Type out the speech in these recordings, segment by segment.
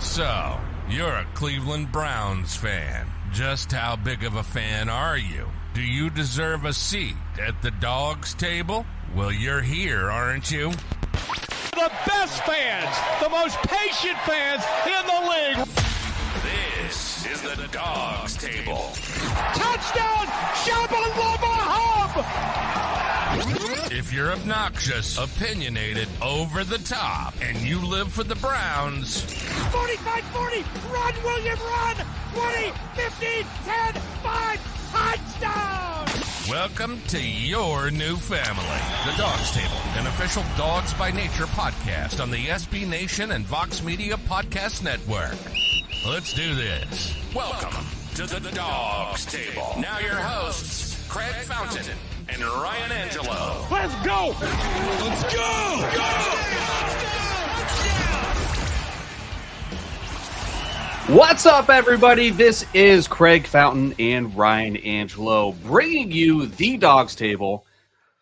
So, you're a Cleveland Browns fan. Just how big of a fan are you? Do you deserve a seat at the Dawgs Table? Well, you're here, aren't you? The best fans, the most patient fans in the league. This is the Dawgs Table. Touchdown, Shabalama Hub! If you're obnoxious, opinionated, over the top, and you live for the Browns... 45-40, run, William, run! 20, 15, 10, 5, touchdown! Welcome to your new family, the Dawgs Table, an official Dawgs By Nature podcast on the SB Nation and Vox Media Podcast Network. Let's do this. Welcome to the Dawgs Table. Now your hosts, Craig Fountain and Ryan Angelo. Let's go! Let's go! What's up, everybody? This is Craig Fountain and Ryan Angelo bringing you the Dawgs Table.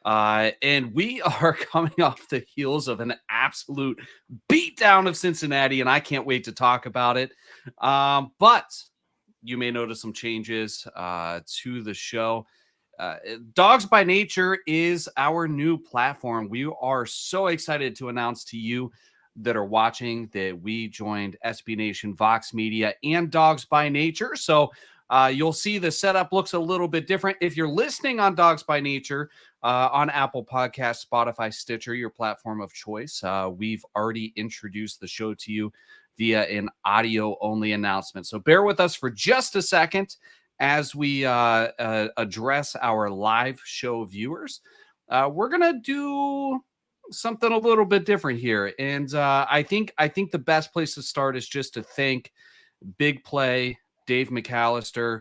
And we are coming off the heels of an absolute beatdown of Cincinnati, and I can't wait to talk about it. But you may notice some changes to the show. Dawgs By Nature is our new platform. We are so excited to announce to you that are watching that we joined SB Nation, Vox Media, and Dawgs By Nature. So you'll see the setup looks a little bit different. If you're listening on Dawgs By Nature on Apple Podcasts, Spotify, Stitcher, your platform of choice, we've already introduced the show to you via an audio-only announcement. So bear with us for just a second as we address our live show viewers. We're going to do something a little bit different here. And I think the best place to start is just to thank Big Play, Dave McAllister,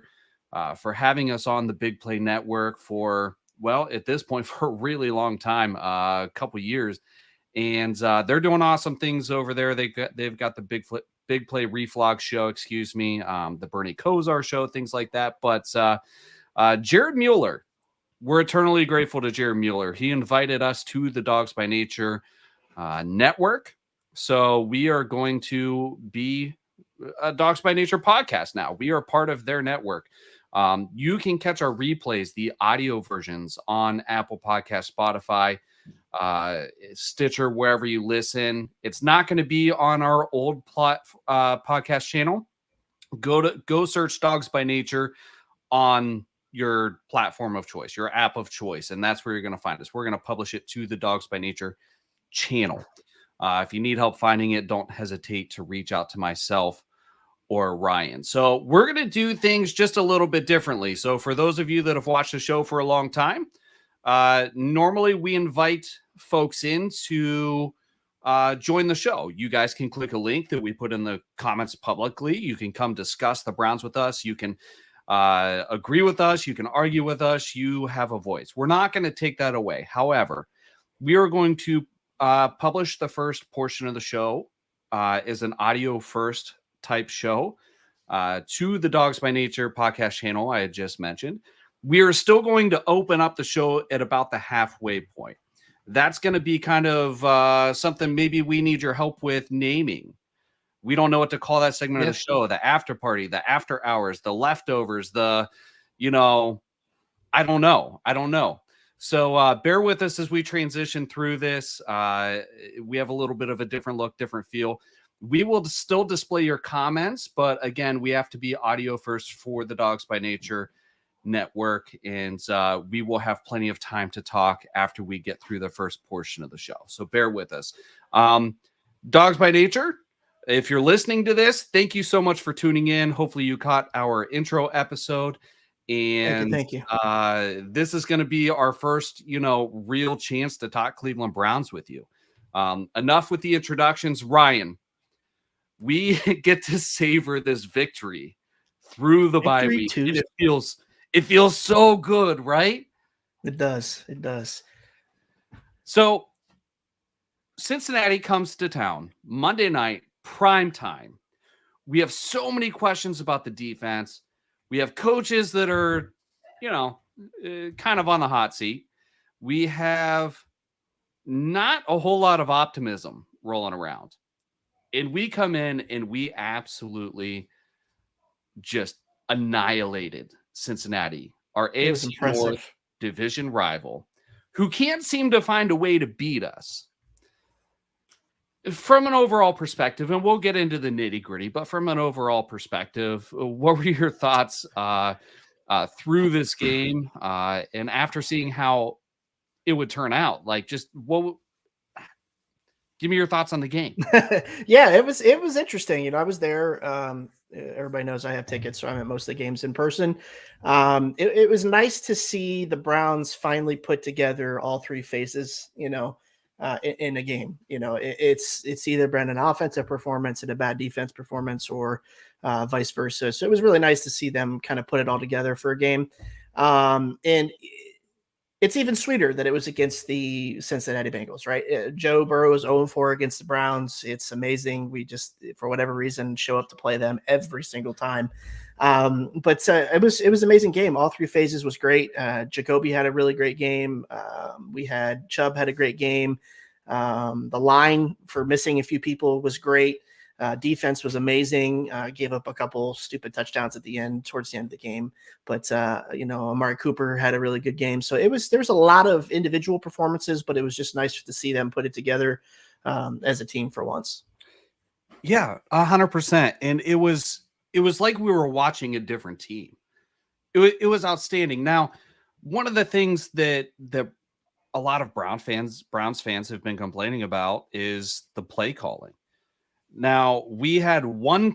for having us on the Big Play Network for, well, at this point, for a really long time, a couple years. And they're doing awesome things over there. They've got the Big Play Reflog show, the Bernie Kosar show, things like that. But Jared Mueller, we're eternally grateful to Jared Mueller. He invited us to the Dawgs By Nature network. So we are going to be a Dawgs By Nature podcast now. We are part of their network. You can catch our replays, the audio versions, on Apple Podcasts, Spotify, Stitcher, wherever you listen. It's not going to be on our old podcast channel. Go search Dawgs By Nature on your platform of choice, your app of choice, and that's where you're going to find us. We're going to publish it to the Dawgs By Nature channel. If you need help finding it, don't hesitate to reach out to myself or Ryan. So we're going to do things just a little bit differently. So for those of you that have watched the show for a long time, normally we invite folks in to join the show. You guys can click a link that we put in the comments publicly. You can come discuss the Browns with us. You can agree with us. You can argue with us. You have a voice. We're not going to take that away. However, we are going to publish the first portion of the show as an audio first type show to the Dawgs By Nature podcast channel I had just mentioned. We are still going to open up the show at about the halfway point. That's going to be kind of something maybe we need your help with naming. We don't know what to call that segment of the show, the after party, the after hours, the leftovers, I don't know. So bear with us as we transition through this. We have a little bit of a different look, different feel. We will still display your comments, but again, we have to be audio first for the Dawgs By Nature network. And we will have plenty of time to talk after we get through the first portion of the show. So bear with us. Dawgs By Nature, if you're listening to this, thank you so much for tuning in. Hopefully you caught our intro episode. And thank you. This is going to be our first, real chance to talk Cleveland Browns with you. Enough with the introductions. Ryan, we get to savor this victory through the bye week. And it feels so good, right? It does. It does. So Cincinnati comes to town Monday night, prime time. We have so many questions about the defense. We have coaches that are, kind of on the hot seat. We have not a whole lot of optimism rolling around. And we come in and we absolutely just annihilated Cincinnati, our It was AFC North impressive. division rival, who can't seem to find a way to beat us. From an overall perspective, and we'll get into the nitty-gritty, but from an overall perspective, what were your thoughts through this game and after seeing how it would turn out? Like, just give me your thoughts on the game. Yeah, it was interesting. I was there. Everybody knows I have tickets, so I'm at most of the games in person. It was nice to see the Browns finally put together all three phases, in a game. It's either been an offensive performance and a bad defense performance, or vice versa. So it was really nice to see them kind of put it all together for a game. And it's even sweeter that it was against the Cincinnati Bengals, right? Joe Burrow is 0-4 against the Browns. It's amazing. We just, for whatever reason, show up to play them every single time. But it was an amazing game. All three phases was great. Jacoby had a really great game. We had Chubb had a great game. The line for missing a few people was great. Defense was amazing. Gave up a couple stupid touchdowns at the end, towards the end of the game. But, Amari Cooper had a really good game. So there was a lot of individual performances, but it was just nice to see them put it together as a team for once. Yeah, 100%. And it was like we were watching a different team. It was outstanding. Now, one of the things that a lot of Browns fans have been complaining about is the play calling. Now, we had one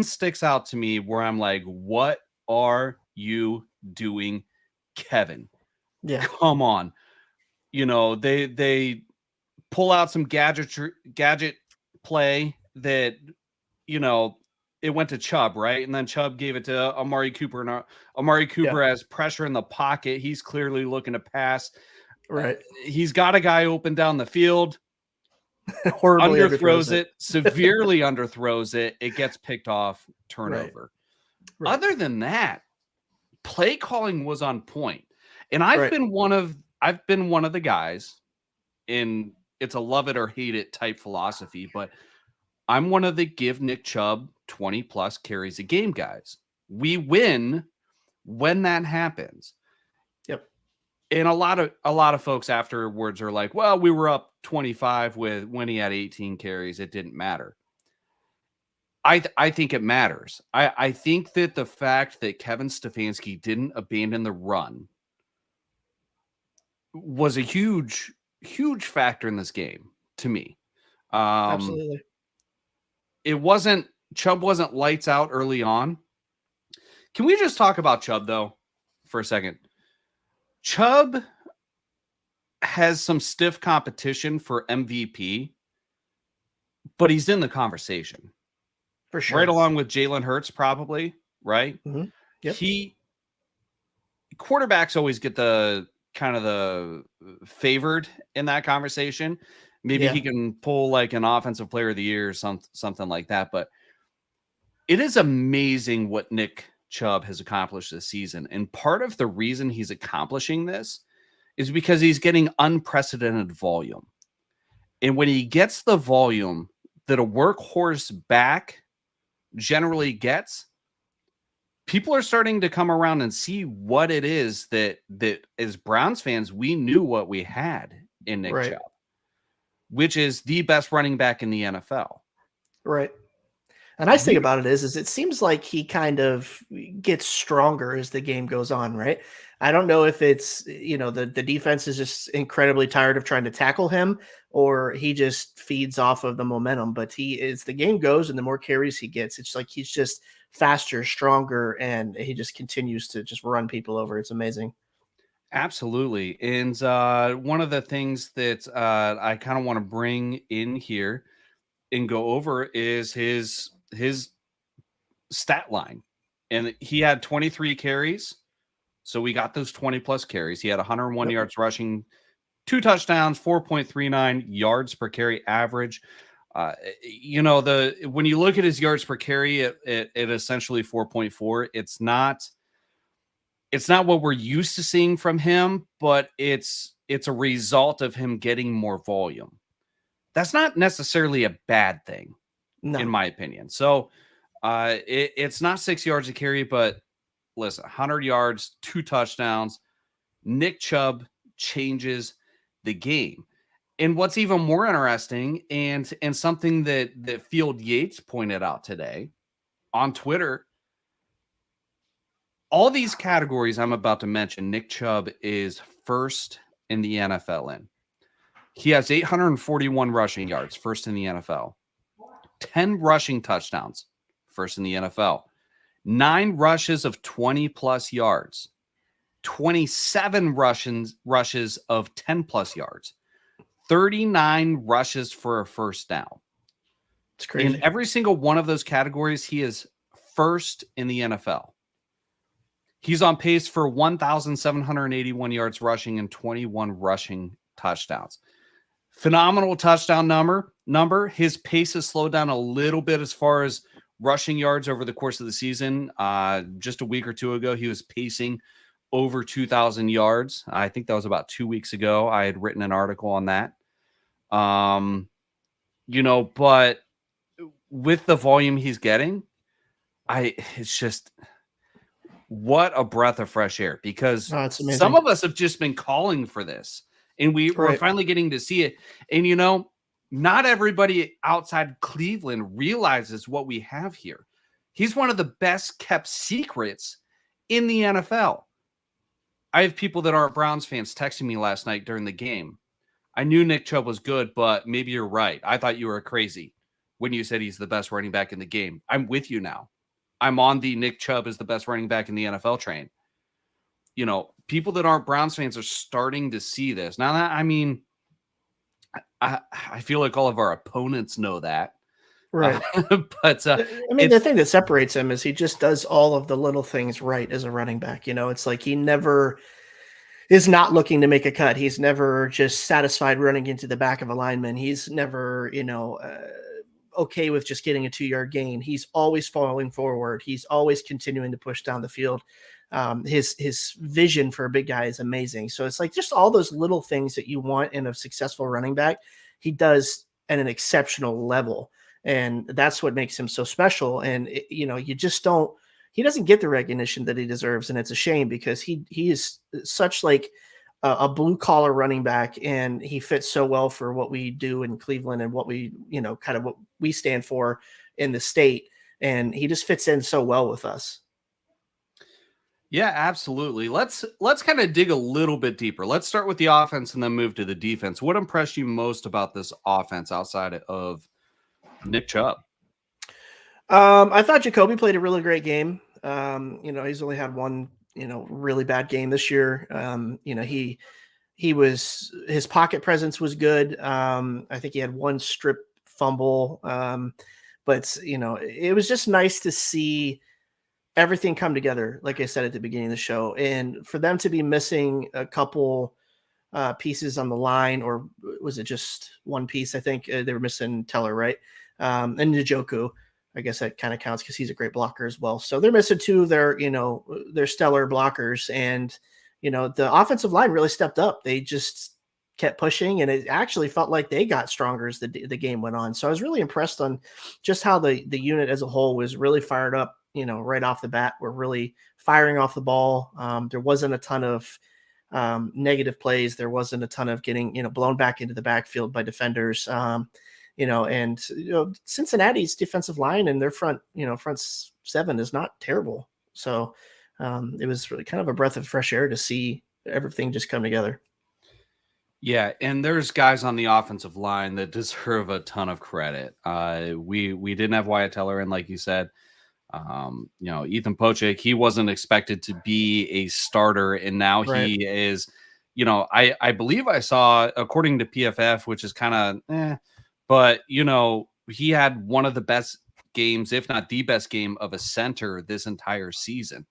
sticks out to me where I'm like, what are you doing, Kevin? Yeah. Come on. They pull out some gadget play that, it went to Chubb, right? And then Chubb gave it to Amari Cooper, and Amari Cooper has pressure in the pocket. He's clearly looking to pass. Right. He's got a guy open down the field. Horribly underthrows it, severely underthrows it. It gets picked off, turnover. Right. Other than that, play calling was on point. And I've been one of the guys in, it's a love it or hate it type philosophy, but I'm one of the give Nick Chubb 20 plus carries a game guys. We win when that happens. Yep. And a lot of folks afterwards are like, well, we were up 25 when he had 18 carries. It didn't matter. I think it matters. I think that the fact that Kevin Stefanski didn't abandon the run was a huge, huge factor in this game to me. Absolutely. Chubb wasn't lights out early on. Can we just talk about Chubb though for a second? Chubb has some stiff competition for MVP, but he's in the conversation. For sure. Right along with Jalen Hurts, probably, right? Mm-hmm. Yep. Quarterbacks always get the kind of the favored in that conversation. Maybe he can pull like an offensive player of the year or something like that. But it is amazing what Nick Chubb has accomplished this season. And part of the reason he's accomplishing this is because he's getting unprecedented volume. And when he gets the volume that a workhorse back generally gets, people are starting to come around and see what it is that as Browns fans, we knew what we had in Nick Chubb, which is the best running back in the NFL. Right. The nice thing about it is it seems like he kind of gets stronger as the game goes on, right? I don't know if it's, the defense is just incredibly tired of trying to tackle him, or he just feeds off of the momentum. But as the game goes and the more carries he gets, it's like he's just faster, stronger, and he just continues to just run people over. It's amazing. Absolutely. And one of the things that I kind of want to bring in here and go over is his stat line. And he had 23 carries. So we got those 20 plus carries. He had 101 yards rushing, 2 touchdowns, 4.39 yards per carry average. When you look at his yards per carry, it essentially 4.4. It's not what we're used to seeing from him, but it's a result of him getting more volume. that's not necessarily a bad thing, in my opinion. So it's not 6 yards a carry, but listen, 100 yards, 2 touchdowns. Nick Chubb changes the game. And what's even more interesting, and something that Field Yates pointed out today on Twitter, all these categories I'm about to mention, Nick Chubb is first in the NFL in. He has 841 rushing yards, first in the NFL. 10 rushing touchdowns, first in the NFL. 9 rushes of 20-plus yards. 27 rushes of 10-plus yards. 39 rushes for a first down. It's crazy. In every single one of those categories, he is first in the NFL. He's on pace for 1,781 yards rushing and 21 rushing touchdowns. Phenomenal touchdown number. His pace has slowed down a little bit as far as rushing yards over the course of the season. Just a week or two ago, he was pacing over 2,000 yards. I think that was about 2 weeks ago. I had written an article on that. But with the volume he's getting, it's just what a breath of fresh air, because some of us have just been calling for this, and we're finally getting to see it. And, not everybody outside Cleveland realizes what we have here. He's one of the best kept secrets in the NFL. I have people that aren't Browns fans texting me last night during the game. I knew Nick Chubb was good, but maybe you're right. I thought you were crazy when you said he's the best running back in the game. I'm with you now. I'm on the Nick Chubb is the best running back in the NFL train. People that aren't Browns fans are starting to see this. Now, I feel like all of our opponents know that. Right. But the thing that separates him is he just does all of the little things right as a running back. It's like he never is not looking to make a cut. He's never just satisfied running into the back of a lineman. He's never, okay with just getting a 2-yard gain. He's always falling forward. He's always continuing to push down the field. His vision for a big guy is amazing. So it's like just all those little things that you want in a successful running back, he does at an exceptional level. And that's what makes him so special. And, he doesn't get the recognition that he deserves. And it's a shame, because he is such like a blue collar running back, and he fits so well for what we do in Cleveland and what we, kind of what we stand for in the state. And he just fits in so well with us. Yeah, absolutely. Let's kind of dig a little bit deeper. Let's start with the offense and then move to the defense. What impressed you most about this offense outside of Nick Chubb? I thought Jacoby played a really great game. He's only had one, really bad game this year. His pocket presence was good. I think he had one strip fumble. But it was just nice to see everything come together, like I said at the beginning of the show, and for them to be missing a couple pieces on the line, or was it just one piece? I think they were missing Teller, right? And Njoku, I guess that kind of counts because he's a great blocker as well. So they're missing two of their stellar blockers, and the offensive line really stepped up. They just kept pushing, and it actually felt like they got stronger as the game went on. So I was really impressed on just how the unit as a whole was really fired up. Right off the bat, we're really firing off the ball. There wasn't a ton of negative plays. There wasn't a ton of getting, blown back into the backfield by defenders. Cincinnati's defensive line and their front seven is not terrible. So it was really kind of a breath of fresh air to see everything just come together. Yeah, and there's guys on the offensive line that deserve a ton of credit. We didn't have Wyatt Teller in, like you said. Ethan Pochik, he wasn't expected to be a starter, and now he is. I believe I saw, according to PFF, which is kind of but he had one of the best games, if not the best game, of a center this entire season.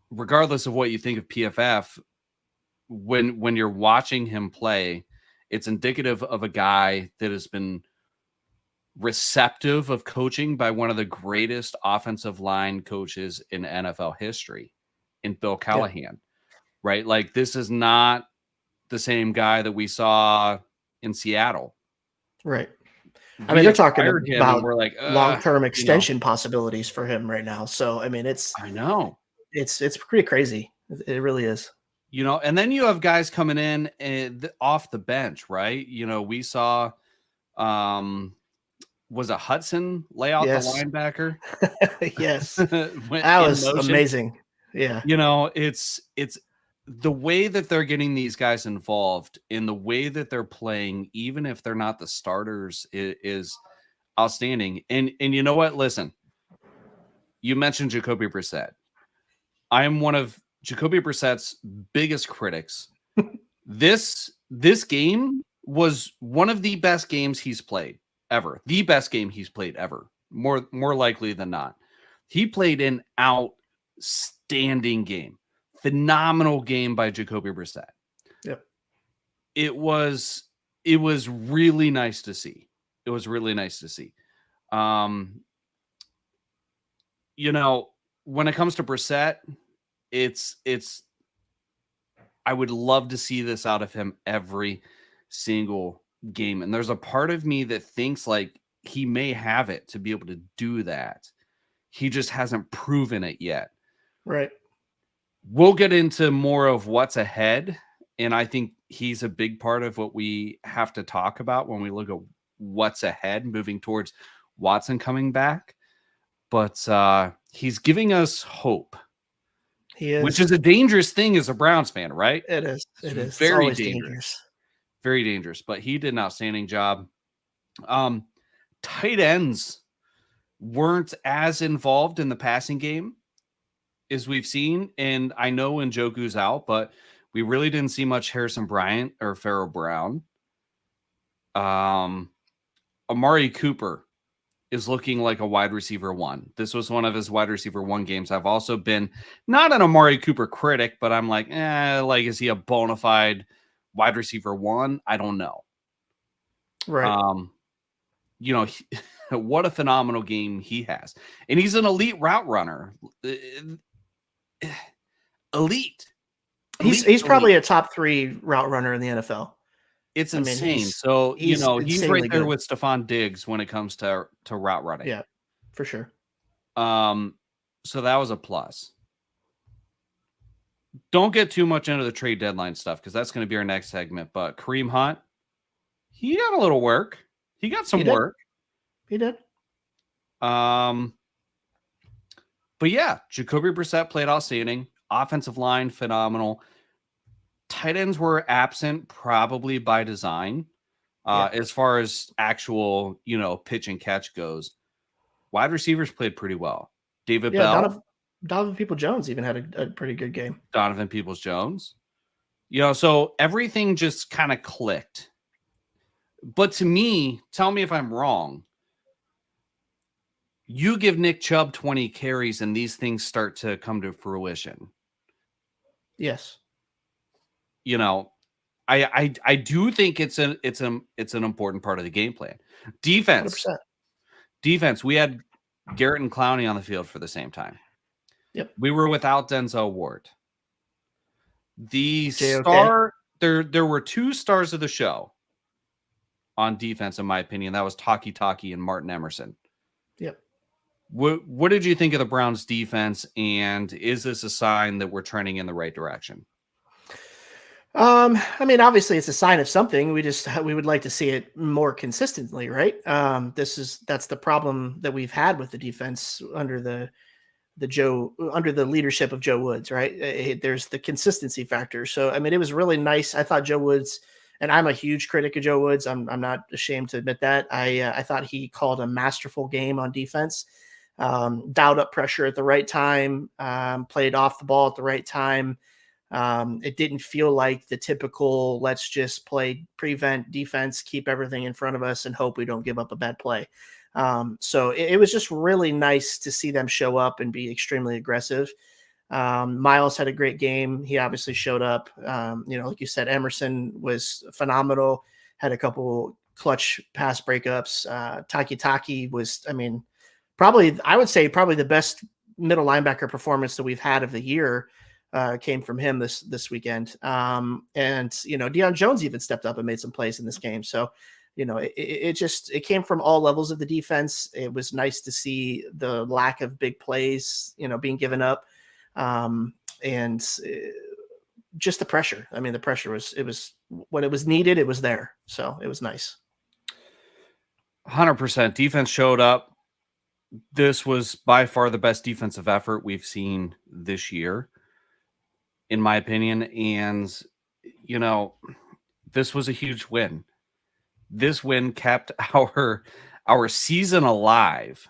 Regardless of what you think of PFF, when you're watching him play, it's indicative of a guy that has been receptive of coaching by one of the greatest offensive line coaches in NFL history, in Bill Callahan, right? Like, this is not the same guy that we saw in Seattle Right. I We mean, they're talking acquired him, and about we're like, long-term you know, extension possibilities for him right now. So, I mean, I know. it's pretty crazy. It really is. You know, and then you have guys coming in and off the bench, right? You know, we saw, was it Hudson lay out the Yes. linebacker? Yes. Went That in was motion. amazing. Yeah. You know, it's the way that they're getting these guys involved in the way that they're playing, even if they're not the starters, is outstanding. And you know what? Listen, you mentioned Jacoby Brissett. I am one of Jacoby Brissett's biggest critics. This game was one of the best games he's played ever. The best game he's played ever. More likely than not. He played an outstanding game. Phenomenal game by Jacoby Brissett. Yep. It was really nice to see. It was really nice to see. You know, when it comes to Brissett, it's I would love to see this out of him every single game. And there's a part of me that thinks like he may have it to be able to do that. He just hasn't proven it yet. Right. We'll get into more of what's ahead. And I think he's a big part of what we have to talk about when we look at what's ahead, moving towards Watson coming back. But he's giving us hope. He is. Which is a dangerous thing as a Browns fan, right? It is. It is. Very it's dangerous. Very dangerous. But he did an outstanding job. Tight ends weren't as involved in the passing game as we've seen. And I know Njoku's out, but we really didn't see much Harrison Bryant or Pharaoh Brown. Amari Cooper is looking like a wide receiver one. This was one of his wide receiver one games. I've also been not an Amari Cooper critic, but I'm like, is he a bona fide wide receiver one? I don't know. Right. You know, what a phenomenal game he has. And he's an elite route runner. Elite. He's probably a top 3 route runner in the NFL. It's insane. So, you know, he's right there with Stephon Diggs when it comes to route running. Yeah, for sure. So that was a plus. Don't get too much into the trade deadline stuff because that's going to be our next segment. But Kareem Hunt, he got a little work. He got some work. He did. But yeah, Jacoby Brissett played outstanding. Offensive line, phenomenal. Tight ends were absent, probably by design, as far as actual, you know, pitch and catch goes. Wide receivers played pretty well. David Bell. Donovan Peoples-Jones even had a pretty good game. Donovan Peoples-Jones. You know, so everything just kind of clicked. But to me, tell me if I'm wrong. You give Nick Chubb 20 carries and these things start to come to fruition. Yes. You know, I do think it's an important part of the game plan. Defense. 100%. Defense. We had Garrett and Clowney on the field for the same time. Yep. We were without Denzel Ward. The JOK. star there were 2 stars of the show on defense, in my opinion. That was Taki and Martin Emerson. Yep. What did you think of the Browns defense, and is this a sign that we're trending in the right direction? I mean, obviously it's a sign of something. We would like to see it more consistently, right? That's the problem that we've had with the defense under the leadership of Joe Woods, right? There's the consistency factor. So, I mean, it was really nice. I thought Joe Woods, and I'm a huge critic of Joe Woods. I'm not ashamed to admit that. I thought he called a masterful game on defense, dialed up pressure at the right time, played off the ball at the right time. It didn't feel like the typical, let's just play prevent defense, keep everything in front of us and hope we don't give up a bad play. So it was just really nice to see them show up and be extremely aggressive. Miles had a great game. He obviously showed up. Like you said, Emerson was phenomenal, had a couple clutch pass breakups. Taki was, I mean, I would say probably the best middle linebacker performance that we've had of the year. Came from him this weekend. And Deion Jones even stepped up and made some plays in this game. So, it came from all levels of the defense. It was nice to see the lack of big plays, being given up. And just the pressure. I mean, the pressure was when it was needed, it was there. So it was nice. 100% defense showed up. This was by far the best defensive effort we've seen this year, in my opinion. And, this was a huge win. This win kept our season alive.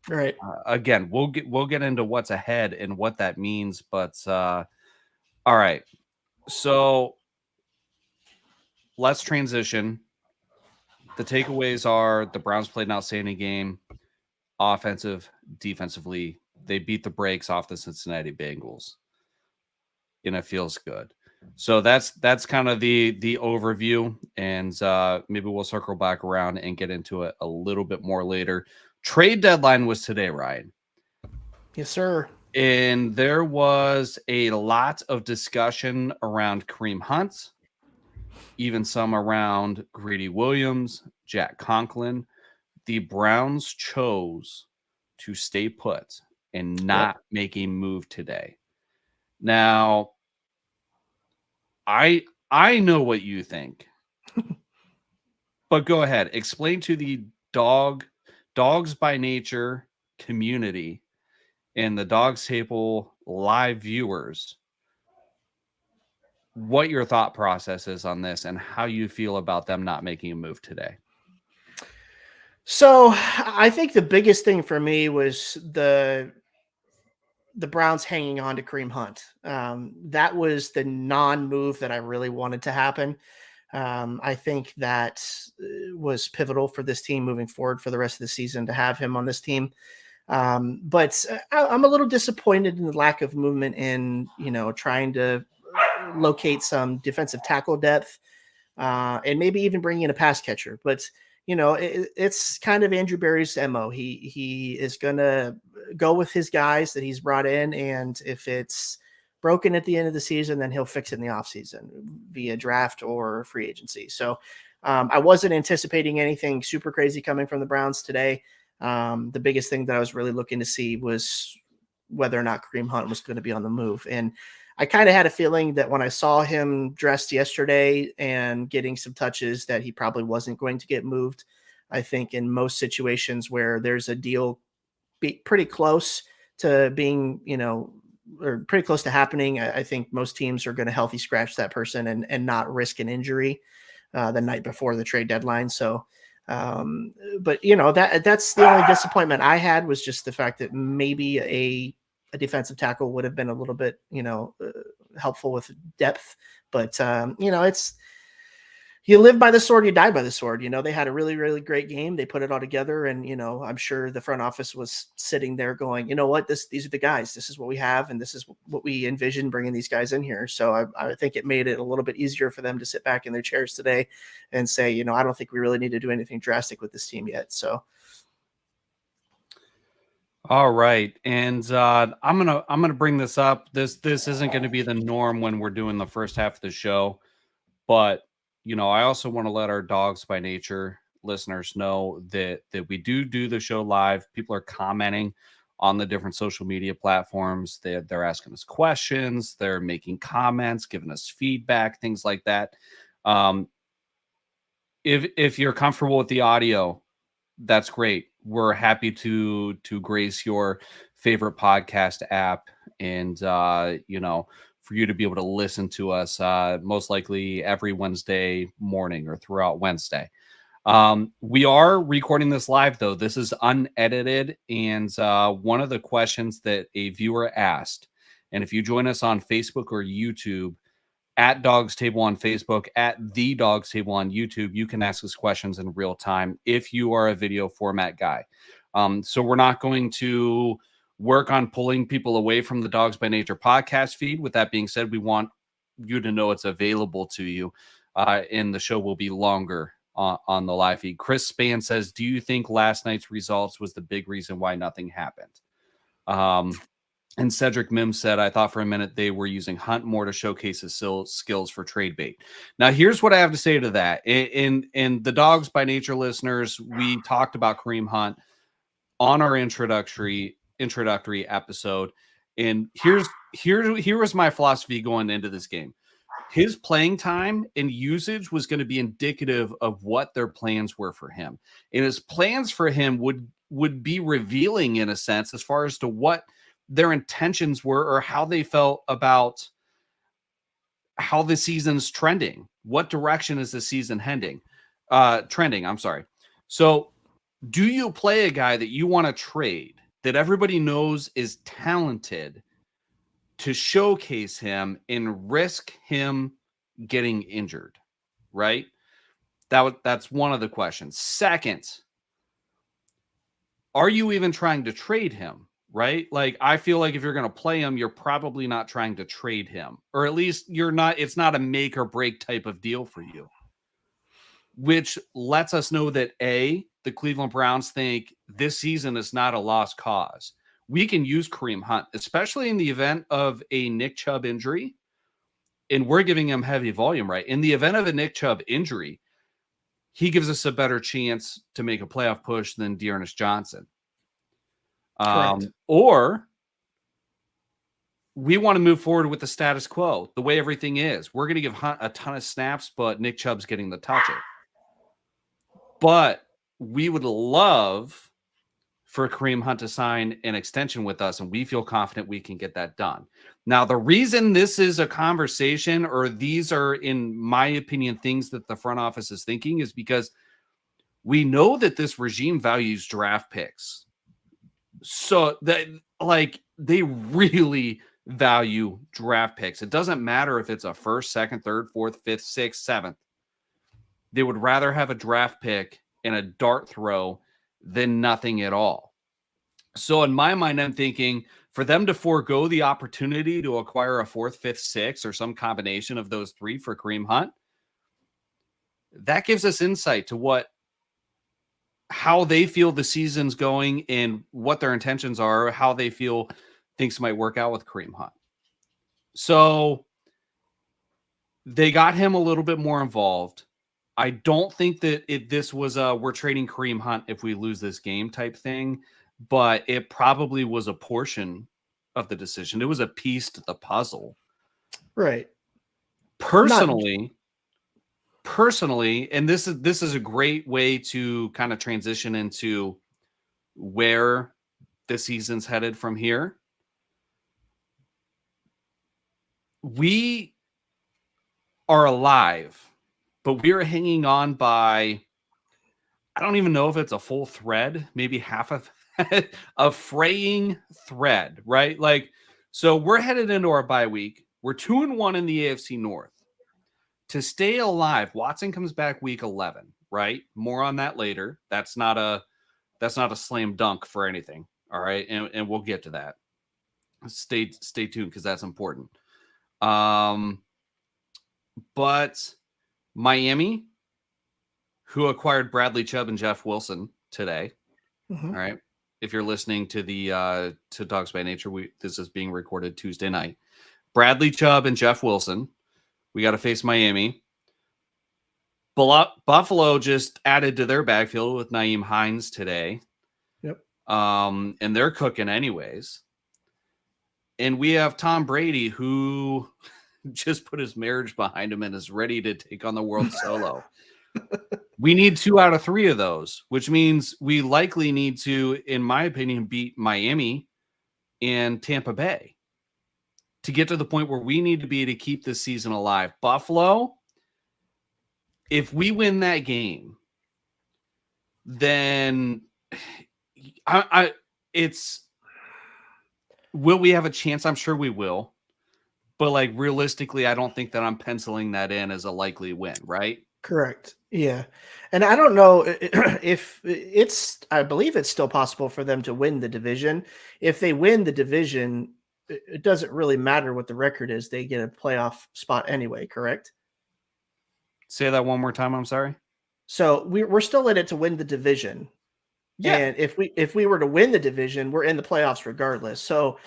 Right. Again, we'll get into what's ahead and what that means. But all right. So let's transition. The takeaways are the Browns played an outstanding game, offensive, defensively. They beat the brakes off the Cincinnati Bengals, and it feels good. So that's kind of the overview, and maybe we'll circle back around and get into it a little bit more later. Trade deadline was today, Ryan. Yes, sir. And there was a lot of discussion around Kareem Hunt, even some around Greedy Williams, Jack Conklin. The Browns chose to stay put and not make a move today. Now, I know what you think, but go ahead. Explain to the Dawgs By Nature community and the Dawgs Table live viewers what your thought process is on this and how you feel about them not making a move today. So I think the biggest thing for me was the Browns hanging on to Kareem Hunt. That was the non-move that I really wanted to happen. I think that was pivotal for this team moving forward for the rest of the season to have him on this team. But I'm a little disappointed in the lack of movement in, trying to locate some defensive tackle depth and maybe even bring in a pass catcher. But, it's kind of Andrew Berry's MO. He is going to go with his guys that he's brought in. And if it's broken at the end of the season, then he'll fix it in the offseason via draft or free agency. So I wasn't anticipating anything super crazy coming from the Browns today. The biggest thing that I was really looking to see was whether or not Kareem Hunt was going to be on the move. And I kind of had a feeling that when I saw him dressed yesterday and getting some touches that he probably wasn't going to get moved. I think in most situations where there's a deal pretty close to being, or pretty close to happening, I think most teams are going to healthy scratch that person and not risk an injury the night before the trade deadline. So, but that's the only disappointment I had was just the fact that maybe a defensive tackle would have been a little bit, helpful with depth, but it's, you live by the sword, you die by the sword. They had a really, really great game. They put it all together. And, I'm sure the front office was sitting there going, you know what, these are the guys, this is what we have. And this is what we envision bringing these guys in here. So I think it made it a little bit easier for them to sit back in their chairs today and say, I don't think we really need to do anything drastic with this team yet. So. All right. And I'm gonna bring this up. This isn't going to be the norm when we're doing the first half of the show, but I also want to let our Dawgs By Nature listeners know that we do the show live. People are commenting on the different social media platforms. They're asking us questions. They're making comments, giving us feedback, things like that. If you're comfortable with the audio, that's great. We're happy to grace your favorite podcast app and, for you to be able to listen to us most likely every Wednesday morning or throughout Wednesday. We are recording this live, though. This is unedited. And one of the questions that a viewer asked, and if you join us on Facebook or YouTube, at Dawgs Table on Facebook, at the Dawgs Table on YouTube, you can ask us questions in real time if you are a video format guy. So we're not going to work on pulling people away from the Dawgs By Nature podcast feed. With that being said, we want you to know it's available to you, and the show will be longer on the live feed. Chris Spann says, do you think last night's results was the big reason why nothing happened? And Cedric Mims said, I thought for a minute they were using Hunt more to showcase his skills for trade bait. Now, here's what I have to say to that. In the Dawgs By Nature listeners, we talked about Kareem Hunt on our introductory episode. And here was my philosophy going into this game. His playing time and usage was going to be indicative of what their plans were for him. And his plans for him would be revealing in a sense as far as to what their intentions were or how they felt about how the season's trending. What direction is the season trending? I'm sorry. So do you play a guy that you want to trade that everybody knows is talented to showcase him and risk him getting injured? Right? That's one of the questions. Second, are you even trying to trade him? Right? Like, I feel like if you're going to play him, you're probably not trying to trade him, or at least it's not a make or break type of deal for you, which lets us know that the Cleveland Browns think this season is not a lost cause. We can use Kareem Hunt, especially in the event of a Nick Chubb injury. And we're giving him heavy volume, right? In the event of a Nick Chubb injury, he gives us a better chance to make a playoff push than Dearness Johnson. Or we want to move forward with the status quo, the way everything is. We're going to give Hunt a ton of snaps, but Nick Chubb's getting the touches. But we would love for Kareem Hunt to sign an extension with us, and we feel confident we can get that done. Now, the reason this is a conversation, or these are, in my opinion, things that the front office is thinking, is because we know that this regime values draft picks. So that, like, they really value draft picks. It doesn't matter if it's a first, second, third, fourth, fifth, sixth, seventh. They would rather have a draft pick and a dart throw than nothing at all. So in my mind, I'm thinking for them to forego the opportunity to acquire a fourth, fifth, sixth, or some combination of those three for Kareem Hunt, that gives us insight to how they feel the season's going and what their intentions are, how they feel things might work out with Kareem Hunt. So they got him a little bit more involved. I don't think that this was we're trading Kareem Hunt if we lose this game type thing, but it probably was a portion of the decision. It was a piece to the puzzle. Right. Personally, and this is a great way to kind of transition into where the season's headed from here. We are alive, but we are hanging on by, I don't even know if it's a full thread, maybe half of a fraying thread, right? Like, so we're headed into our bye week. We're 2-1 in the AFC North. To stay alive, Watson comes back week 11, right? More on that later. That's not a slam dunk for anything. All right. And we'll get to that. Stay tuned, because that's important. But Miami, who acquired Bradley Chubb and Jeff Wilson today. Mm-hmm. All right. If you're listening to to Dawgs By Nature, this is being recorded Tuesday night. Bradley Chubb and Jeff Wilson. We got to face Miami. Buffalo just added to their backfield with Nyheim Hines today. Yep. And they're cooking anyways. And we have Tom Brady, who just put his marriage behind him and is ready to take on the world solo. We need 2 out of 3 of those, which means we likely need to, in my opinion, beat Miami and Tampa Bay to get to the point where we need to be to keep this season alive. Buffalo, if we win that game, then will we have a chance? I'm sure we will. But like, realistically, I don't think that I'm penciling that in as a likely win, right? Correct. Yeah. And I don't know if I believe it's still possible for them to win the division. If they win the division, it doesn't really matter what the record is. They get a playoff spot anyway, correct? Say that one more time. I'm sorry. So we're still in it to win the division. Yeah. And if we were to win the division, we're in the playoffs regardless. So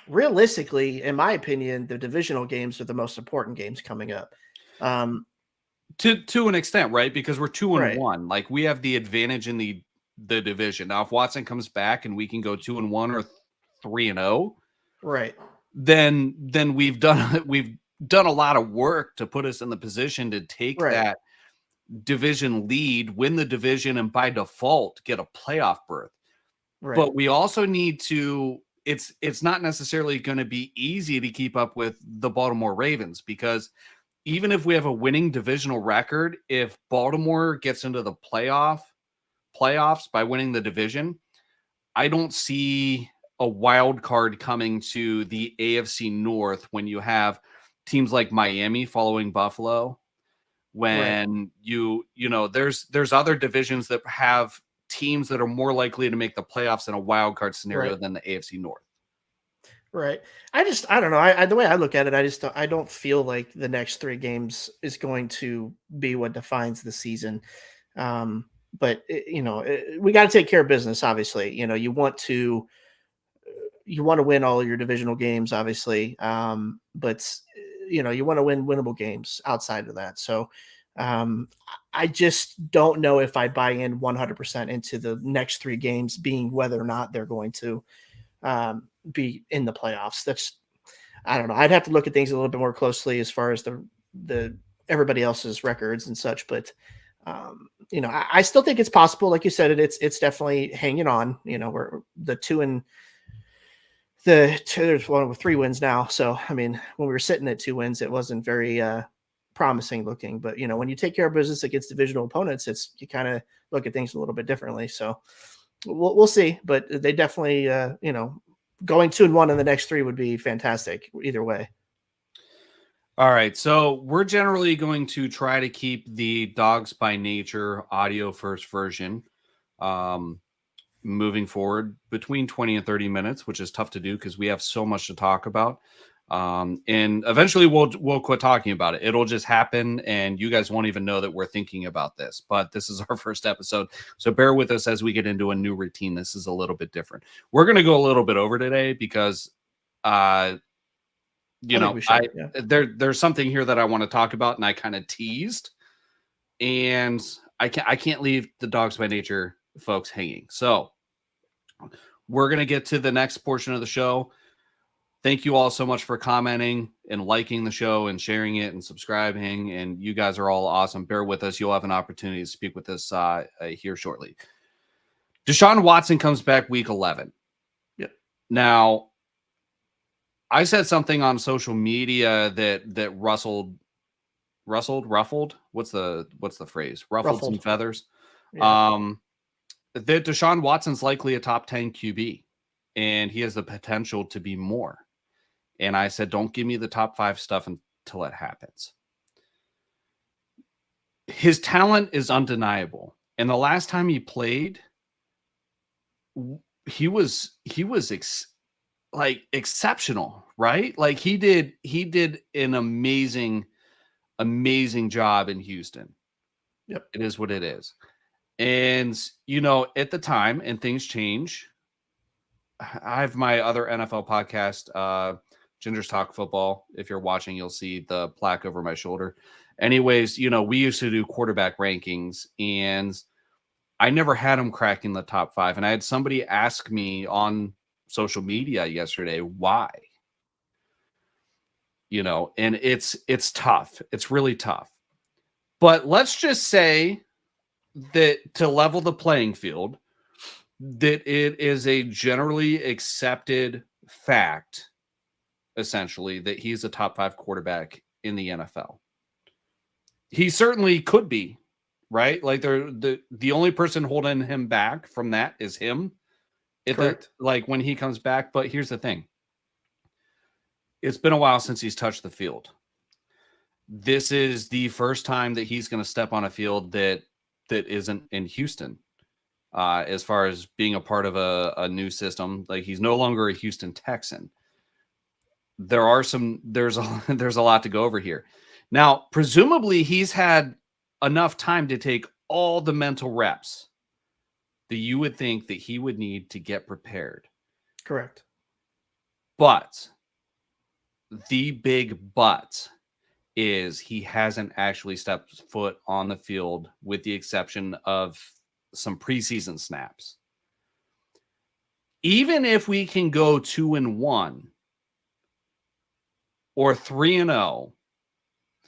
realistically, in my opinion, the divisional games are the most important games coming up. To an extent, right? Because we're 2-1. Right. Like, we have the advantage in the division. Now, if Watson comes back and we can go 2-1 or 3-0, Right. then we've done a lot of work to put us in the position to take Right. that division lead, win the division, and by default get a playoff berth. Right. But we also need to, it's not necessarily going to be easy to keep up with the Baltimore Ravens, because even if we have a winning divisional record, if Baltimore gets into the playoffs by winning the division, I don't see a wild card coming to the AFC North when you have teams like Miami following Buffalo. When there's other divisions that have teams that are more likely to make the playoffs in a wild card scenario than the AFC North. Right. I don't know. The way I look at it, I don't feel like the next 3 games is going to be what defines the season. But we got to take care of business. Obviously, you want to win all your divisional games, obviously. But you want to win winnable games outside of that. So, I just don't know if I buy in 100% into the next 3 games being whether or not they're going to be in the playoffs. I don't know. I'd have to look at things a little bit more closely as far as the everybody else's records and such. But I still think it's possible. Like you said, it's definitely hanging on. We're there's one with 3 wins now. So I mean, when we were sitting at 2 wins, it wasn't very promising looking. But when you take care of business against divisional opponents, you kind of look at things a little bit differently. So we'll see. But they definitely going 2-1 in the next 3 would be fantastic either way. All right. So we're generally going to try to keep the Dawgs By Nature audio first version moving forward between 20 and 30 minutes, which is tough to do because we have so much to talk about. And eventually we'll quit talking about it. It'll just happen and you guys won't even know that we're thinking about this, but this is our first episode. So bear with us as we get into a new routine. This is a little bit different. We're going to go a little bit over today because, there's something here that I want to talk about and I kind of teased, and I can't leave the Dawgs By Nature folks hanging. So we're going to get to the next portion of the show. Thank you all so much for commenting and liking the show and sharing it and subscribing. And you guys are all awesome. Bear with us. You'll have an opportunity to speak with us here shortly. Deshaun Watson comes back week 11. Yep. Now, I said something on social media that ruffled. What's the phrase? Ruffled some feathers. Yeah. That Deshaun Watson's likely a top 10 QB, and he has the potential to be more. And I said, don't give me the top 5 stuff until it happens. His talent is undeniable. And the last time he played, he was exceptional, right? Like he did an amazing job in Houston. Yep. It is what it is. And, at the time, and things change. I have my other NFL podcast, Ginger's Talk Football. If you're watching, you'll see the plaque over my shoulder. Anyways, we used to do quarterback rankings, and I never had him cracking the top 5. And I had somebody ask me on social media yesterday why. And it's tough. It's really tough. But let's just say that to level the playing field, that it is a generally accepted fact, essentially, that he's a top 5 quarterback in the NFL. He certainly could be, right? Like the only person holding him back from that is him. Correct. When he comes back. But here's the thing. It's been a while since he's touched the field. This is the first time that he's going to step on a field that isn't in Houston. As far as being a part of a new system, like he's no longer a Houston Texan. There's a lot to go over here. Now, presumably he's had enough time to take all the mental reps that you would think that he would need to get prepared. Correct. But the big but is he hasn't actually stepped foot on the field with the exception of some preseason snaps. Even if we can go 2-1 or 3-0,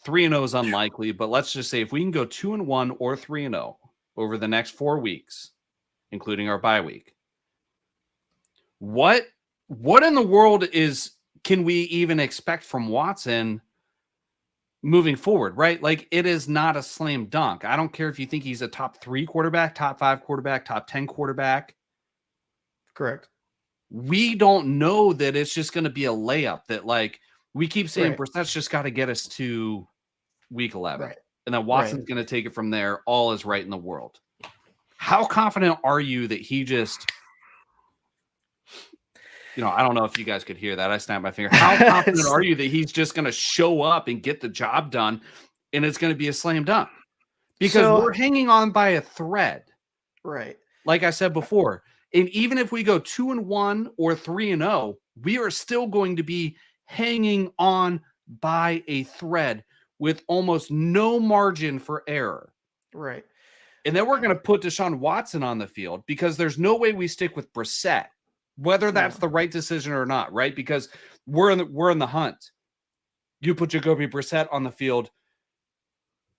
3-0 is unlikely, but let's just say if we can go 2-1 or 3-0 over the next 4 weeks, including our bye week, what in the world can we even expect from Watson moving forward, right? Like, it is not a slam dunk. I don't care if you think he's a top 3 quarterback, top 5 quarterback, top 10 quarterback. Correct. We don't know that it's just going to be a layup, that like we keep saying Right. Brissett's just got to get us to week 11. Right. And then Watson's going to take it from there. All is right in the world. How confident are you that he just, I don't know if you guys could hear that. I snapped my finger. How confident are you that he's just going to show up and get the job done and it's going to be a slam dunk? Because we're hanging on by a thread. Right. Like I said before, and even if we go 2-1 or 3-0, we are still going to be hanging on by a thread with almost no margin for error. Right. And then we're going to put Deshaun Watson on the field because there's no way we stick with Brissett, whether that's the right decision or not, right? Because we're in the hunt. You put Jacoby Brissett on the field,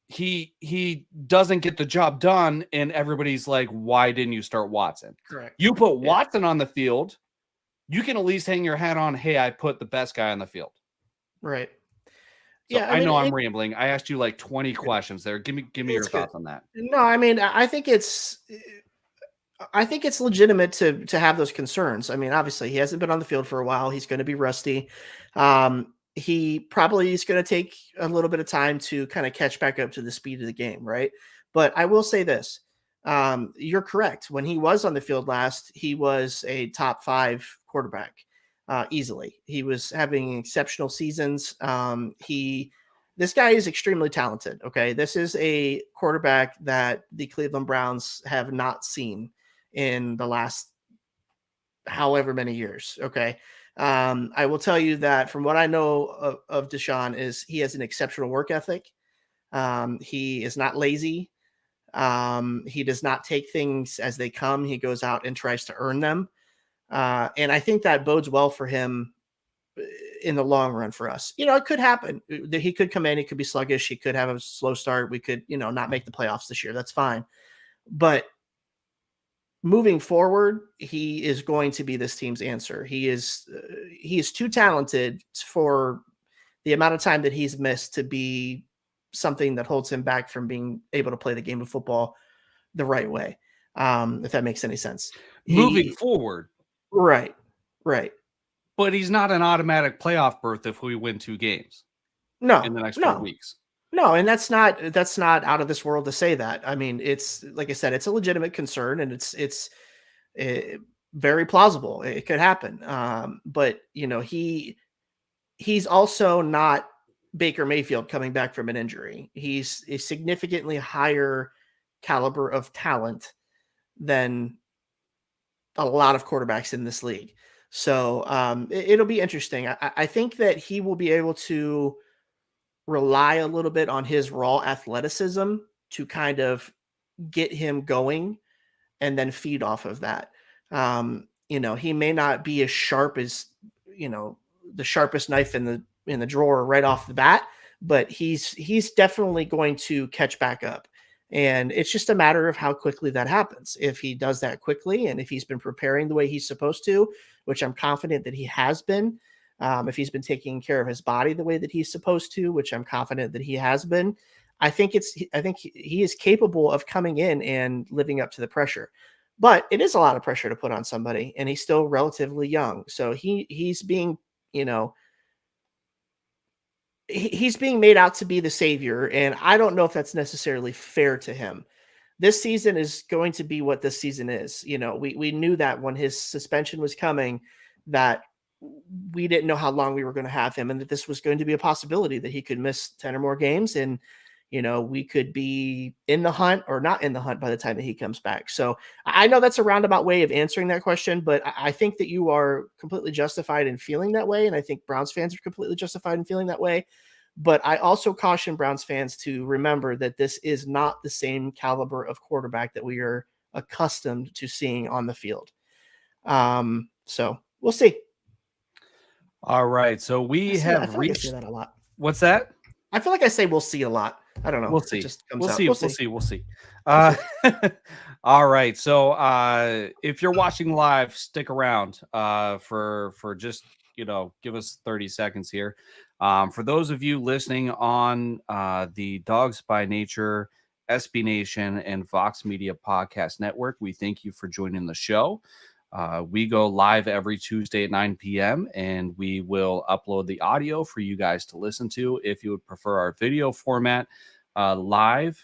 he doesn't get the job done, and everybody's like, why didn't you start Watson? Correct. You put Watson on the field, you can at least hang your hat on, hey, I put the best guy on the field. Right. So I know I'm rambling. I asked you like 20 questions there. Give me your thoughts on that. No, I mean, I think it's legitimate to have those concerns. I mean, obviously he hasn't been on the field for a while. He's going to be rusty. He probably is going to take a little bit of time to kind of catch back up to the speed of the game, right? But I will say this. You're correct. When he was on the field last, he was a top 5 quarterback easily. He was having exceptional seasons. This guy is extremely talented. Okay. This is a quarterback that the Cleveland Browns have not seen in the last however many years. Okay. I will tell you that from what I know of Deshaun is he has an exceptional work ethic. He is not lazy. He does not take things as they come. He goes out and tries to earn them. And I think that bodes well for him in the long run for us. It could happen that he could come in, he could be sluggish. He could have a slow start. We could, not make the playoffs this year. That's fine. But moving forward, he is going to be this team's answer. He is too talented for the amount of time that he's missed to be something that holds him back from being able to play the game of football the right way. If that makes any sense. Moving forward. Right. But he's not an automatic playoff berth if we win 2 games. No. In the next 4 weeks. No, and that's not out of this world to say that. I mean, it's like I said, it's a legitimate concern, and it's very plausible. It could happen. But he's also not Baker Mayfield coming back from an injury. He's a significantly higher caliber of talent than a lot of quarterbacks in this league. So it'll be interesting. I think that he will be able to rely a little bit on his raw athleticism to kind of get him going and then feed off of that. He may not be as sharp as, the sharpest knife in the drawer right off the bat, but he's definitely going to catch back up. And it's just a matter of how quickly that happens. If he does that quickly, and if he's been preparing the way he's supposed to, which I'm confident that he has been, if he's been taking care of his body the way that he's supposed to, which I'm confident that he has been, I think he is capable of coming in and living up to the pressure. But it is a lot of pressure to put on somebody, and he's still relatively young. So he's being, he's being made out to be the savior, and I don't know if that's necessarily fair to him. This season is going to be what this season is. We knew that when his suspension was coming, that we didn't know how long we were going to have him, and that this was going to be a possibility that he could miss 10 or more games. And we could be in the hunt or not in the hunt by the time that he comes back. So I know that's a roundabout way of answering that question, but I think that you are completely justified in feeling that way. And I think Browns fans are completely justified in feeling that way. But I also caution Browns fans to remember that this is not the same caliber of quarterback that we are accustomed to seeing on the field. So we'll see. All right. So we have reached. I say that a lot. What's that? I feel like I say we'll see a lot. I don't know. We'll see. It just comes We'll out. see. We'll see. All right. So if you're watching live, stick around for just, give us 30 seconds here. For those of you listening on the Dawgs By Nature, SB Nation, and Vox Media Podcast Network, we thank you for joining the show. We go live every Tuesday at 9 p.m. and we will upload the audio for you guys to listen to. If you would prefer our video format live,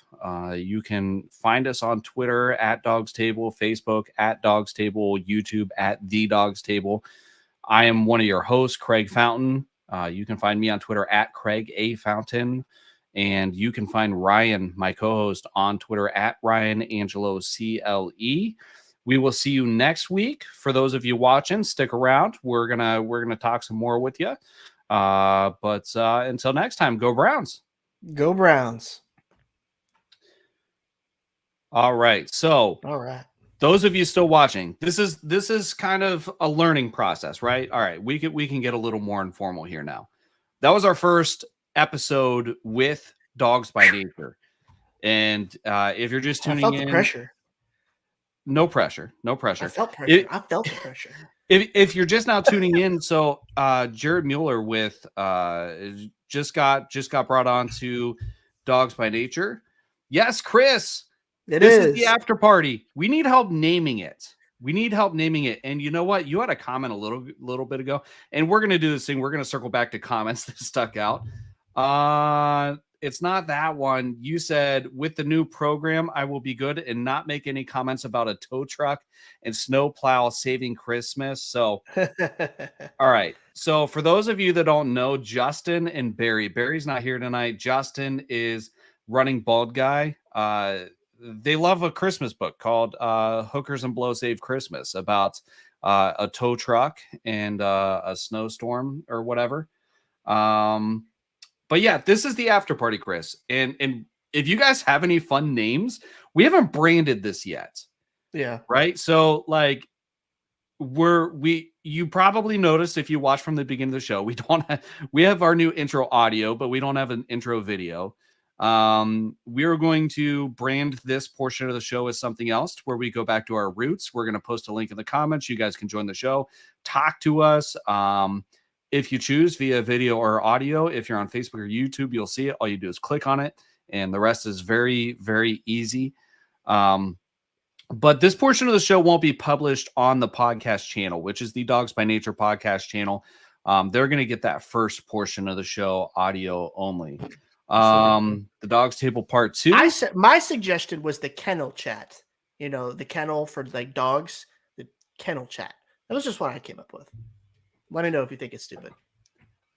you can find us on Twitter at Dawgs Table, Facebook at Dawgs Table, YouTube at The Dawgs Table. I am one of your hosts, Craig Fountain. You can find me on Twitter at Craig A. Fountain. And you can find Ryan, my co-host, on Twitter at Ryan Angelo CLE. We will see you next week. For those of you watching, stick around. We're gonna talk some more with you. But until next time, go Browns. Go Browns. All right. So all right. Those of you still watching, this is kind of a learning process, right? All right, we can get a little more informal here now. That was our first episode with Dawgs By Nature. And if you're just tuning in, I felt the pressure. No pressure. I felt pressure. I felt the pressure. If you're just now tuning in, so Jared Mueller with just got brought on to Dawgs By Nature. Yes, Chris. This is the after party. We need help naming it. And you know what? You had a comment a little bit ago, and we're gonna do this thing. We're gonna circle back to comments that stuck out. It's not that one. You said, with the new program, I will be good and not make any comments about a tow truck and snowplow saving Christmas. So, all right. So for those of you that don't know, Justin and Barry's not here tonight. Justin is running Bald Guy. They love a Christmas book called Hookers and Blow Save Christmas, about a tow truck and a snowstorm or whatever. But yeah, this is the after party, Chris. And if you guys have any fun names, we haven't branded this yet. Yeah. Right. So like you probably noticed if you watch from the beginning of the show, we have our new intro audio, but we don't have an intro video. We are going to brand this portion of the show as something else where we go back to our roots. We're going to post a link in the comments. You guys can join the show, talk to us. If you choose via video or audio, if you're on Facebook or YouTube, you'll see it. All you do is click on it, and the rest is very, very easy. But this portion of the show won't be published on the podcast channel, which is the Dawgs By Nature podcast channel. They're going to get that first portion of the show audio only. The Dawgs Table Part 2. My suggestion was the kennel chat. The kennel for like dogs, the kennel chat. That was just what I came up with. Let me know if you think it's stupid.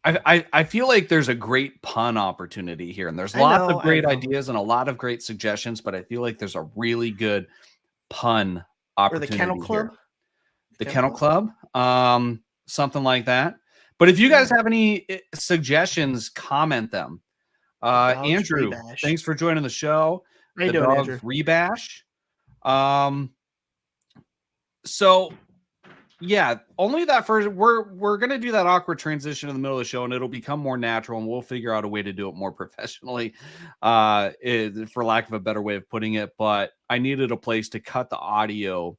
I feel like there's a great pun opportunity here, and there's lots of great ideas and a lot of great suggestions, but I feel like there's a really good pun opportunity. Or the Kennel Club. The Kennel Club. Something like that. But if you guys have any suggestions, comment them. Andrew, thanks for joining the show. How you doing, Andrew? Rebash. So yeah, only that first. We're gonna do that awkward transition in the middle of the show, and it'll become more natural, and we'll figure out a way to do it more professionally, for lack of a better way of putting it. But I needed a place to cut the audio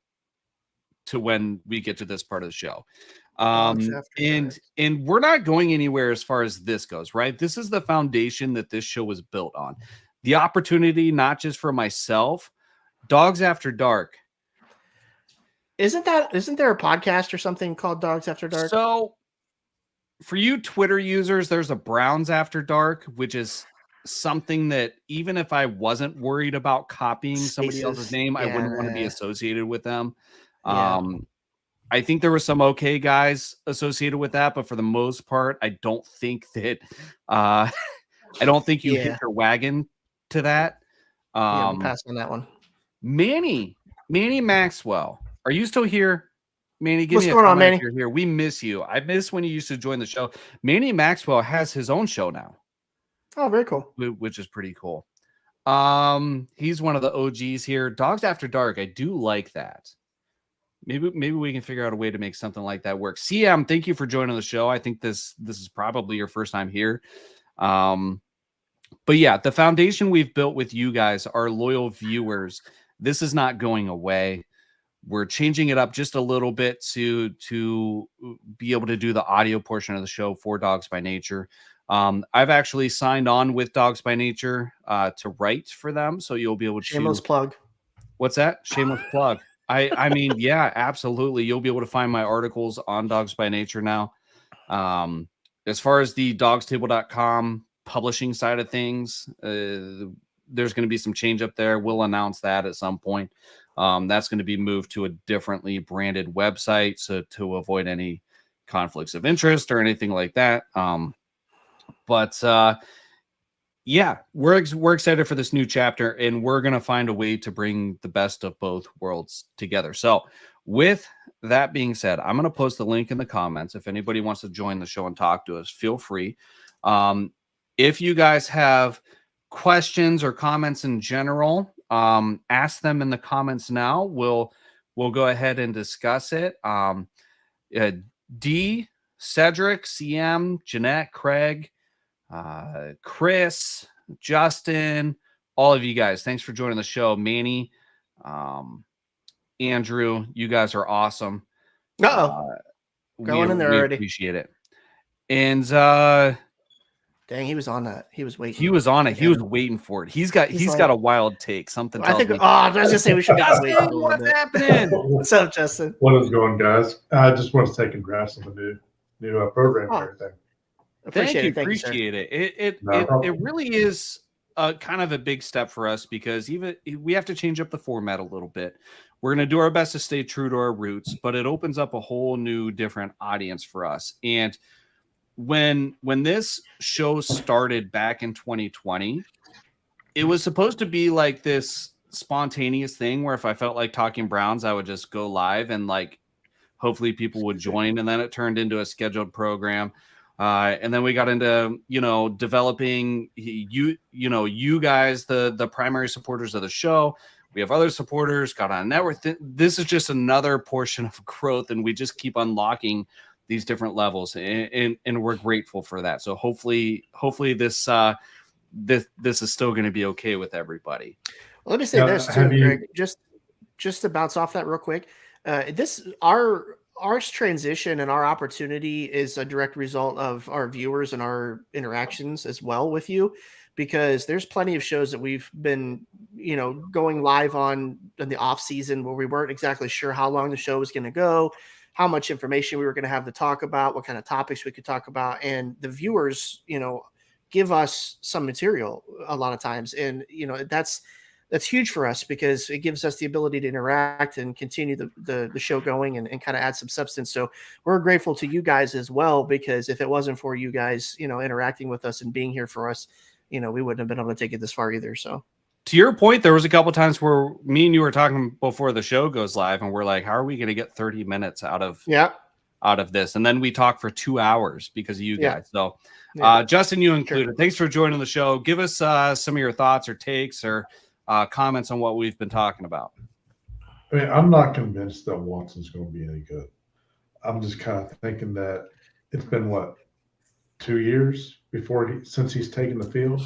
to when we get to this part of the show. And we're not going anywhere as far as this goes, right? This is the foundation that this show was built on. The opportunity, not just for myself, Dogs After Dark. Isn't there a podcast or something called Dogs After Dark? So for you Twitter users, there's a Browns After Dark, which is something that even if I wasn't worried about copying somebody else's name, I wouldn't want to be associated with them. Yeah. I think there were some okay guys associated with that, but for the most part, I don't think that I don't think you hit your wagon to that. Yeah, we'll pass on that one. Manny Maxwell, are you still here? Manny, give What's me a going on, comment Manny? if you're here. We miss you. I miss when you used to join the show. Manny Maxwell has his own show now. Oh, very cool. Which is pretty cool. He's one of the OGs here. Dogs After Dark. I do like that. Maybe we can figure out a way to make something like that work. CM, thank you for joining the show. I think this is probably your first time here. But yeah, the foundation we've built with you guys, our loyal viewers, this is not going away. We're changing it up just a little bit to be able to do the audio portion of the show for Dawgs By Nature. I've actually signed on with Dawgs By Nature to write for them, so you'll be able to. Shameless plug. What's that? Shameless plug. I mean, yeah, absolutely. You'll be able to find my articles on Dawgs By Nature now. As far as the dawgstable.com publishing side of things, there's going to be some change up there. We'll announce that at some point. That's going to be moved to a differently branded website, so to avoid any conflicts of interest or anything like that. Yeah, we're excited for this new chapter, and we're going to find a way to bring the best of both worlds together. So with that being said, I'm going to post the link in the comments. If anybody wants to join the show and talk to us, feel free. If you guys have questions or comments in general, ask them in the comments now. We'll go ahead and discuss it. D, Cedric, CM, Jeanette, Craig, Chris, Justin, all of you guys, thanks for joining the show. Manny, Andrew, you guys are awesome. Going in there already. Appreciate it. And dang, he was on that. He was waiting. He was on it. He was waiting for it. He's got a wild take. Something. I think. I was gonna say we should. What's happening? What's up, Justin? What is going, guys? I just want to say congrats on the new program and everything. Appreciate it. It really is kind of a big step for us, because even we have to change up the format a little bit. We're going to do our best to stay true to our roots, but it opens up a whole new different audience for us. And when this show started back in 2020, it was supposed to be like this spontaneous thing where if I felt like talking Browns, I would just go live and like hopefully people would join. And then it turned into a scheduled program. And then we got into, developing you guys, the primary supporters of the show. We have other supporters, got on a network. This is just another portion of growth, and we just keep unlocking these different levels, and we're grateful for that. So hopefully this is still going to be okay with everybody. Well, let me say this too, Greg, just to bounce off that real quick. Our transition and our opportunity is a direct result of our viewers and our interactions as well with you, because there's plenty of shows that we've been, going live on in the off season where we weren't exactly sure how long the show was going to go, how much information we were going to have to talk about, what kind of topics we could talk about. And the viewers, give us some material a lot of times. And, that's huge for us, because it gives us the ability to interact and continue the show going and kind of add some substance. So we're grateful to you guys as well, because if it wasn't for you guys, interacting with us and being here for us, we wouldn't have been able to take it this far either. So to your point, there was a couple times where me and you were talking before the show goes live, and we're like, how are we going to get 30 minutes out of this? And then we talk for 2 hours because of you guys. So Justin, you included. Sure. Thanks for joining the show. Give us some of your thoughts or takes or comments on what we've been talking about. I mean, I'm not convinced that Watson's going to be any good. I'm just kind of thinking that it's been 2 years since he's taken the field.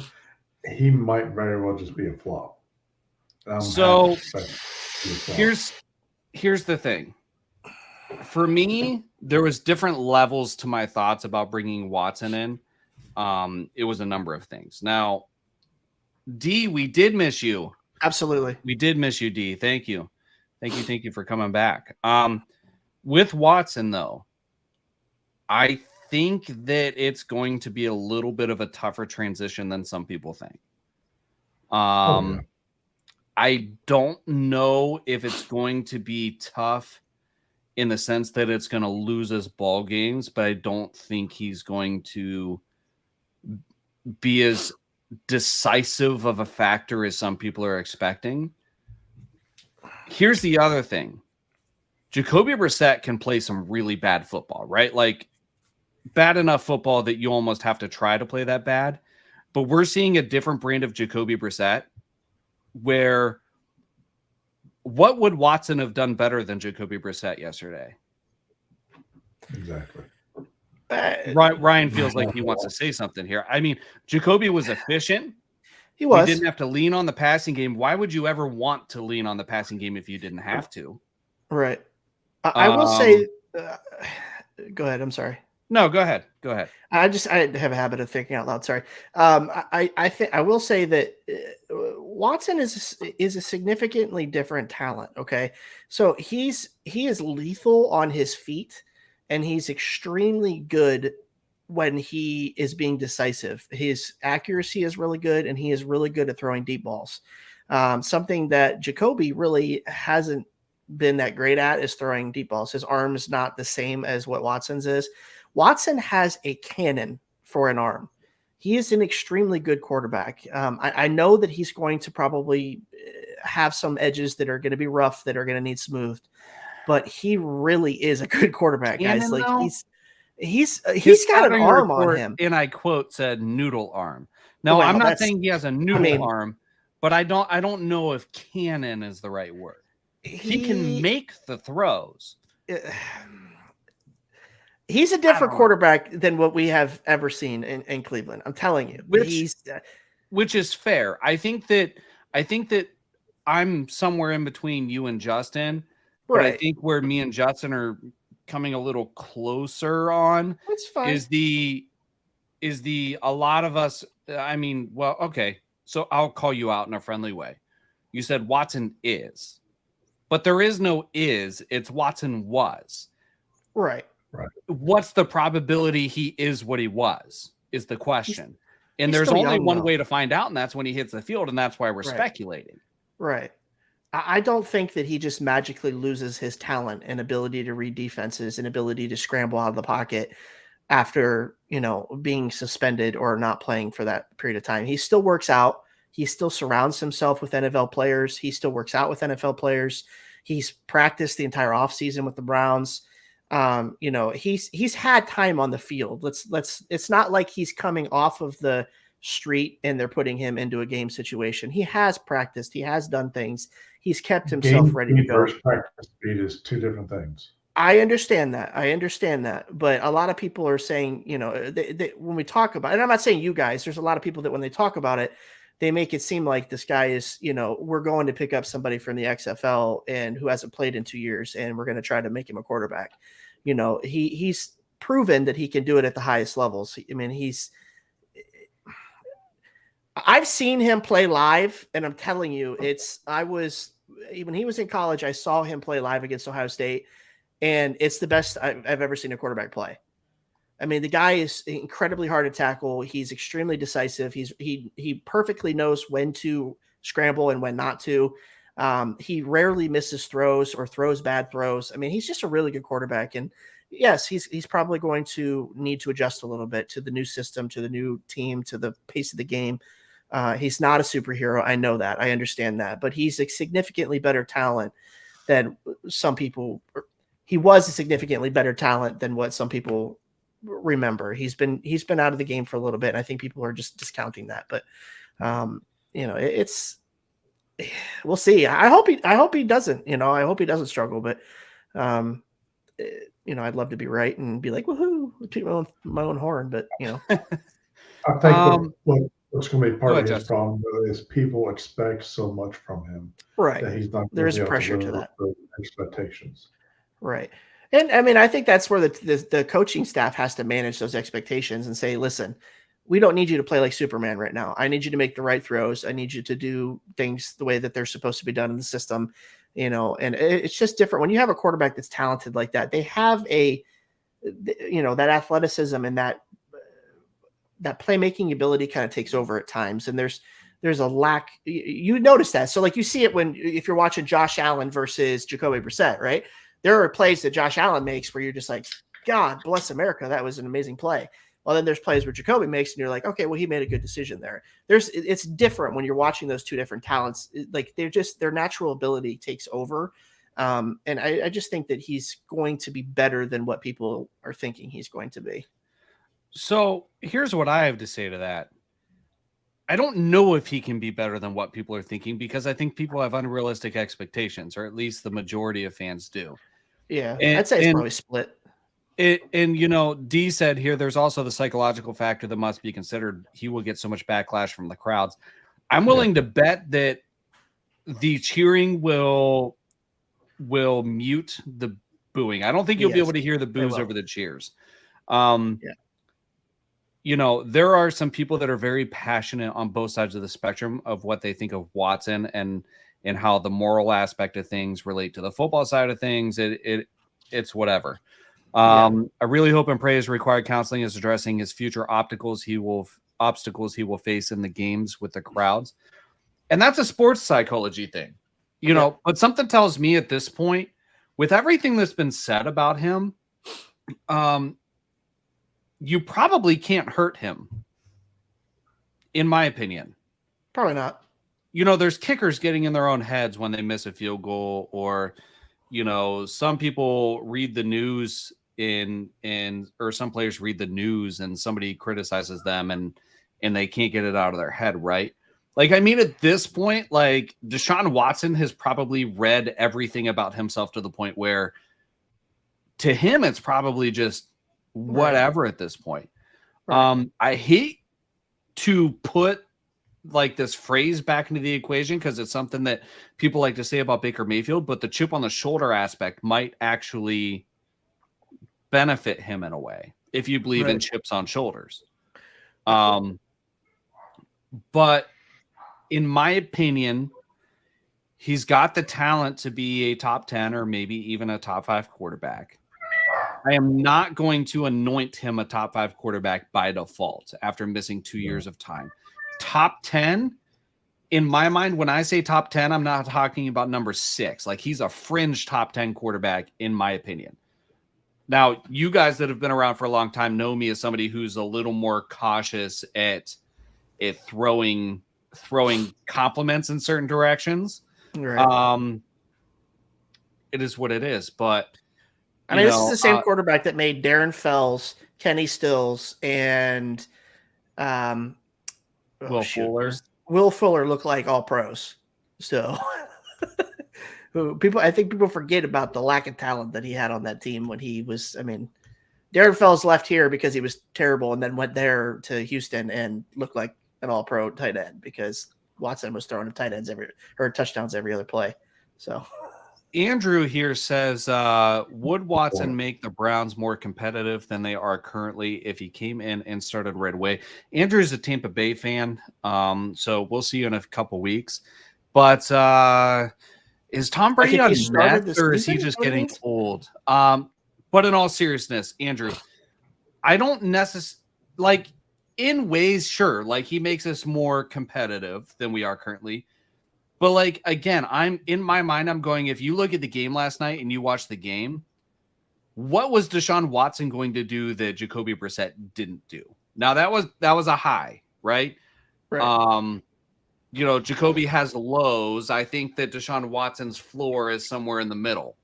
He might very well just be a flop. So here's the thing. For me, there was different levels to my thoughts about bringing Watson in. It was a number of things. Now, D, we did miss you. Absolutely. We did miss you, D. Thank you. Thank you for coming back. With Watson, though, I think that it's going to be a little bit of a tougher transition than some people think. I don't know if it's going to be tough in the sense that it's going to lose us ball games, but I don't think he's going to be as decisive of a factor as some people are expecting. Here's the other thing. Jacoby Brissett can play some really bad football, right? Like bad enough football that you almost have to try to play that bad. But we're seeing a different brand of Jacoby Brissett where what would Watson have done better than Jacoby Brissett yesterday? Exactly. Ryan feels like he wants to say something here. I mean, Jacoby was efficient. He was. We didn't have to lean on the passing game. Why would you ever want to lean on the passing game if you didn't have to? Right. I will say, go ahead. I'm sorry. No, go ahead. Go ahead. I have a habit of thinking out loud. Sorry. I think I will say that Watson is a significantly different talent. Okay. So he is lethal on his feet and he's extremely good when he is being decisive. His accuracy is really good and he is really good at throwing deep balls. Something that Jacoby really hasn't been that great at is throwing deep balls. His arm is not the same as what Watson's is. Watson has a cannon for an arm. He is an extremely good quarterback. I know that he's going to probably have some edges that are going to be rough, that are going to need smoothed, but he really is a good quarterback, guys. Like he's got an arm on him. And I quote said noodle arm. Now I'm not saying he has a noodle arm, but I don't know if cannon is the right word. He can make the throws. He's a different quarterback than what we have ever seen in Cleveland. I'm telling you, which is fair. I think that I'm somewhere in between you and Justin, but I think where me and Justin are coming a little closer on that's fine. is the a lot of us. I mean, well, okay, so I'll call you out in a friendly way. You said Watson is. But there is no is, it's Watson was. Right. What's the probability he is what he was is the question. And there's only one way to find out, and that's when he hits the field, and that's why we're speculating. Right. I don't think that he just magically loses his talent and ability to read defenses and ability to scramble out of the pocket after, being suspended or not playing for that period of time. He still works out. He still surrounds himself with NFL players. He still works out with NFL players. He's practiced the entire offseason with the Browns. He's had time on the field. It's not like he's coming off of the street and they're putting him into a game situation. He has practiced. He has done things. He's kept himself ready to go. Practice speed is two different things. I understand that. But a lot of people are saying, when we talk about it, and I'm not saying you guys, there's a lot of people that when they talk about it, they make it seem like this guy is, we're going to pick up somebody from the XFL and who hasn't played in 2 years, and we're going to try to make him a quarterback. He's proven that he can do it at the highest levels. I mean, I've seen him play live, and I'm telling you, when he was in college, I saw him play live against Ohio State, and it's the best I've ever seen a quarterback play. I mean, the guy is incredibly hard to tackle. He's extremely decisive. He perfectly knows when to scramble and when not to. He rarely misses throws or throws bad throws. I mean, he's just a really good quarterback. And yes, he's probably going to need to adjust a little bit to the new system, to the new team, to the pace of the game. He's not a superhero. I know that. I understand that. But he's a significantly better talent than some people. He was a significantly better talent than what some people remember. He's been out of the game for a little bit, and I think people are just discounting that. But we'll see. I hope he doesn't. I hope he doesn't struggle. But I'd love to be right and be like, woohoo, toot my own horn. But I think what's going to be part of his problem is people expect so much from him, right? That he's not. There's pressure to that. Expectations, right? And I mean, I think that's where the coaching staff has to manage those expectations and say, listen, we don't need you to play like Superman right now. I need you to make the right throws. I need you to do things the way that they're supposed to be done in the system, and it's just different. When you have a quarterback that's talented like that, they have that athleticism and that playmaking ability kind of takes over at times. And there's a lack. You notice that. So like you see it if you're watching Josh Allen versus Jacoby Brissett, right? There are plays that Josh Allen makes where you're just like, God bless America. That was an amazing play. Well, then there's plays where Jacoby makes, and you're like, okay, well, he made a good decision there. It's different when you're watching those two different talents. Like their natural ability takes over. And I just think that he's going to be better than what people are thinking he's going to be. So here's what I have to say to that. I don't know if he can be better than what people are thinking, because I think people have unrealistic expectations, or at least the majority of fans do. Yeah, I'd say it's probably split. D said here, there's also the psychological factor that must be considered. He will get so much backlash from the crowds. I'm willing to bet that the cheering will mute the booing. I don't think you'll be able to hear the boos over the cheers. There are some people that are very passionate on both sides of the spectrum of what they think of Watson and how the moral aspect of things relate to the football side of things. It's whatever. I really hope and pray his required counseling is addressing his future obstacles he will face in the games with the crowds. And that's a sports psychology thing, but something tells me at this point, with everything that's been said about him, you probably can't hurt him, in my opinion. Probably not. There's kickers getting in their own heads when they miss a field goal, or, some people read the news or some players read the news and somebody criticizes them and they can't get it out of their head. Right. Like, I mean, at this point, like, Deshaun Watson has probably read everything about himself to the point where to him, it's probably just whatever at this point. Right. I hate to put like this phrase back into the equation, because it's something that people like to say about Baker Mayfield, but the chip on the shoulder aspect might actually benefit him in a way, if you believe in chips on shoulders. But in my opinion, he's got the talent to be a top 10 or maybe even a top 5 quarterback. I am not going to anoint him a top 5 quarterback by default after missing 2 years of time. Top 10, in my mind, when I say top 10, I'm not talking about number 6. Like, he's a fringe top 10 quarterback, in my opinion. Now, you guys that have been around for a long time know me as somebody who's a little more cautious at throwing compliments in certain directions. Right. It is what it is, but I mean, this is the same quarterback that made Darren Fells, Kenny Stills, and Will Fuller look like all pros. So I think people forget about the lack of talent that he had on that team when he was. I mean, Darren Fells left here because he was terrible, and then went there to Houston and looked like an all pro tight end because Watson was throwing touchdowns every other play. So Andrew here says, would Watson make the Browns more competitive than they are currently if he came in and started right away? Andrew's a Tampa Bay fan, so we'll see you in a couple weeks. But is Tom Brady on meth, or is he just getting old? But in all seriousness, Andrew, I don't necessarily in ways, sure, like he makes us more competitive than we are currently. But like, again, I'm in my mind, I'm going, if you look at the game last night and you watch the game, what was Deshaun Watson going to do that Jacoby Brissett didn't do? Now that was a high, right? Jacoby has lows. I think that Deshaun Watson's floor is somewhere in the middle.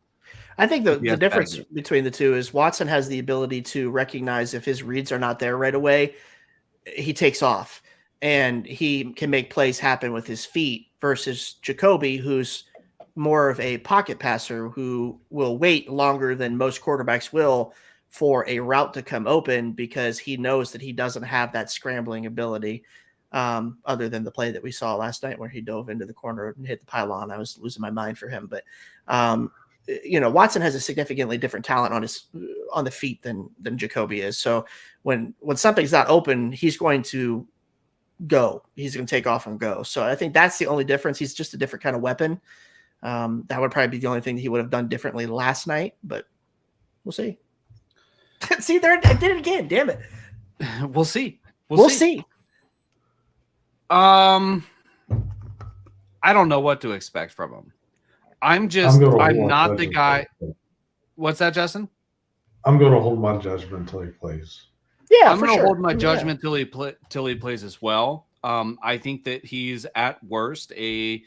I think the difference between the two is Watson has the ability to recognize if his reads are not there right away, he takes off and he can make plays happen with his feet, versus Jacoby, who's more of a pocket passer who will wait longer than most quarterbacks will for a route to come open because he knows that he doesn't have that scrambling ability. Other than the play that we saw last night where he dove into the corner and hit the pylon. I was losing my mind for him, but Watson has a significantly different talent on the feet than Jacoby is. So when something's not open, he's going to go. He's going to take off and go. So I think that's the only difference. He's just a different kind of weapon. That would probably be the only thing that he would have done differently last night, but we'll see. See there, I did it again. Damn it. We'll see. We'll see. I don't know what to expect from him. I'm not the guy. What's that, Justin? I'm going to hold my judgment until he plays. Yeah, I'm going to sure. hold my judgment till he plays as well. I think that he's at worst a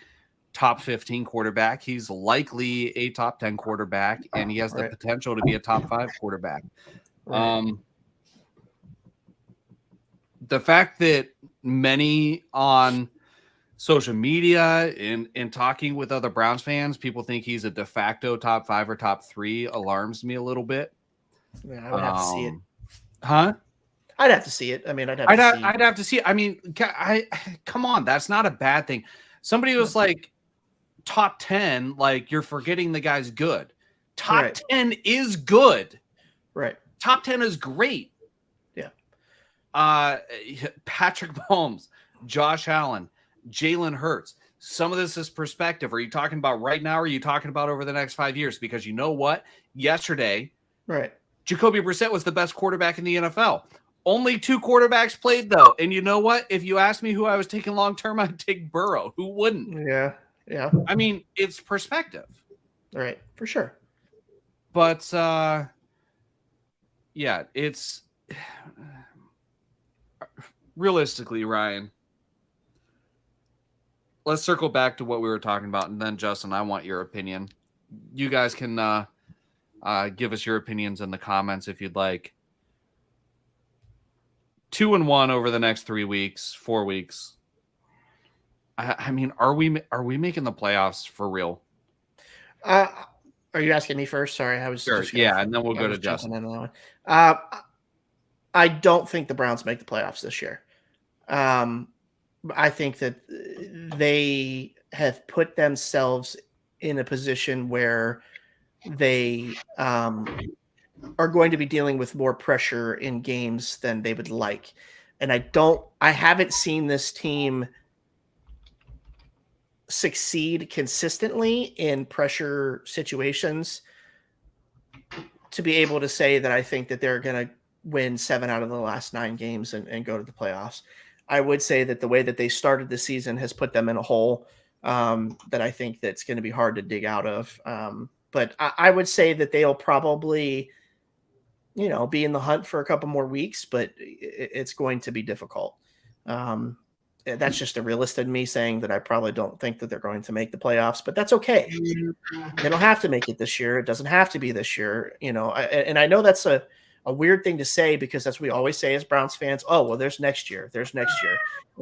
top 15 quarterback. He's likely a top 10 quarterback, and he has the potential to be a top 5 quarterback. Right. The fact that many on social media and talking with other Browns fans, people think he's a de facto top 5 or top 3 alarms me a little bit. Yeah, I would have to see it. Huh? I'd have to see it. I mean, I'd have to see it. I mean, come on, that's not a bad thing. Somebody was like top 10, like you're forgetting the guy's good. Top 10 is good. Right. Top 10 is great. Yeah. Patrick Mahomes, Josh Allen, Jalen Hurts. Some of this is perspective. Are you talking about right now? Or are you talking about over the next 5 years? Because you know what? Yesterday, Jacoby Brissett was the best quarterback in the NFL. Only 2 quarterbacks played, though. And you know what? If you asked me who I was taking long-term, I'd take Burrow. Who wouldn't? Yeah. I mean, it's perspective. Right. For sure. But, yeah, it's realistically, Ryan, let's circle back to what we were talking about. And then, Justin, I want your opinion. You guys can give us your opinions in the comments if you'd like. 2-1 over the next 3 weeks, 4 weeks. I mean, are we making the playoffs for real? Are you asking me first? Sorry, I was sure. Yeah, and then we'll go to Justin. I don't think the Browns make the playoffs this year. I think that they have put themselves in a position where they are going to be dealing with more pressure in games than they would like. And I haven't seen this team succeed consistently in pressure situations to be able to say that I think that they're going to win 7 out of the last 9 games and go to the playoffs. I would say that the way that they started the season has put them in a hole that I think that's going to be hard to dig out of. But I would say that they'll probably, be in the hunt for a couple more weeks, but it's going to be difficult. That's just a realist in me saying that I probably don't think that they're going to make the playoffs, but that's okay. They don't have to make it this year. It doesn't have to be this year, and I know that's a weird thing to say because that's what we always say as Browns fans. Oh, well, there's next year.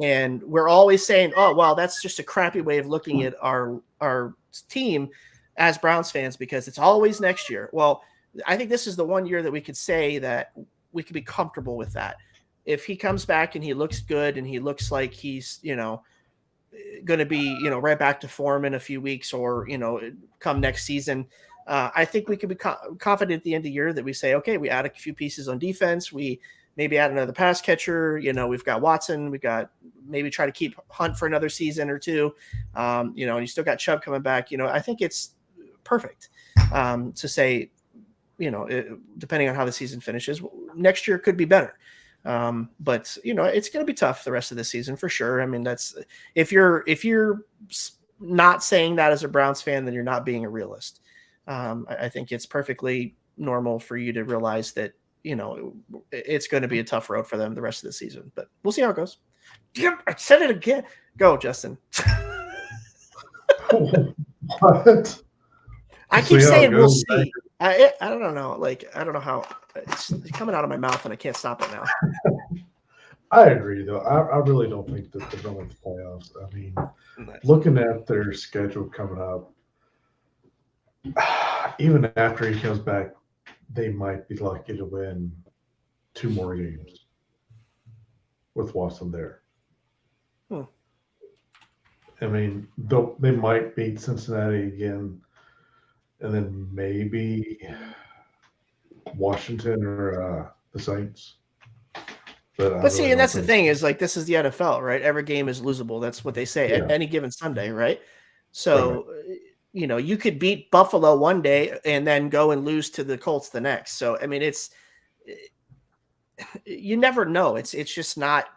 And we're always saying, oh, well, that's just a crappy way of looking at our team as Browns fans because it's always next year. Well, I think this is the one year that we could say that we could be comfortable with that. If he comes back and he looks good and he looks like he's, going to be, right back to form in a few weeks or, come next season, I think we could be confident at the end of the year that we say, okay, we add a few pieces on defense. We maybe add another pass catcher. We've got Watson. We've got maybe try to keep Hunt for another season or 2. And you still got Chubb coming back. I think it's perfect to say, depending on how the season finishes, next year could be better. But it's going to be tough the rest of the season for sure. I mean, that's if you're not saying that as a Browns fan, then you're not being a realist. I think it's perfectly normal for you to realize that, it's going to be a tough road for them the rest of the season, but we'll see how it goes. Damn, I said it again. Go, Justin. What? I keep saying we'll see. I don't know. I don't know how it's coming out of my mouth and I can't stop it now. I agree, though. I really don't think that they're going to the playoffs. I mean, looking at their schedule coming up, even after he comes back, they might be lucky to win 2 more games with Watson there. I mean, they might beat Cincinnati again, and then maybe Washington or the Saints. But see, and that's the thing is this is the NFL, right? Every game is losable. That's what they say at any given Sunday, right? So, you could beat Buffalo one day and then go and lose to the Colts the next. So, I mean, you never know. It's just not,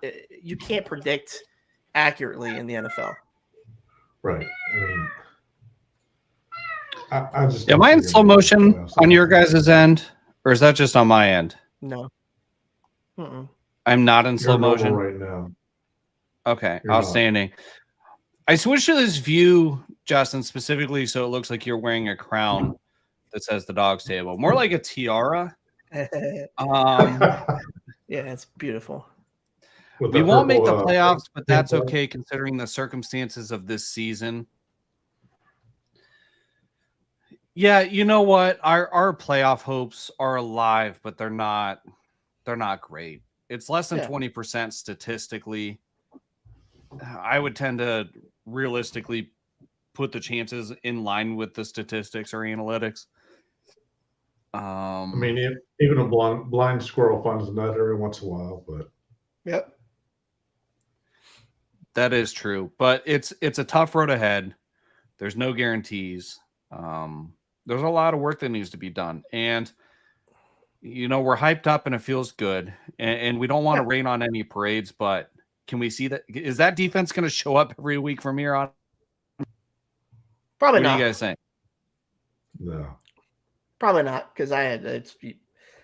you can't predict accurately in the NFL. Right. I mean, I just am I in slow motion on your guys' end, or is that just on my end? No. Mm-mm. I'm not in slow You're normal motion right now. Okay, You're not. outstanding. I switched to this view, Justin, specifically so it looks like you're wearing a crown that says the Dawgs Table, more like a tiara. Yeah, it's beautiful. With We the won't make the purple, playoffs, but that's pink okay considering the circumstances of this season. Yeah, you know what? Our playoff hopes are alive, but they're not great. It's less than 20% statistically. I would tend to realistically put the chances in line with the statistics or analytics. I mean, even a blind squirrel finds a nut every once in a while, but Yep. That is true, but it's a tough road ahead. There's no guarantees. There's a lot of work that needs to be done, and we're hyped up and it feels good, and we don't want to rain on any parades, but can we see that? Is that defense going to show up every week from here on? Probably what not. What do you guys think? no. Probably not, because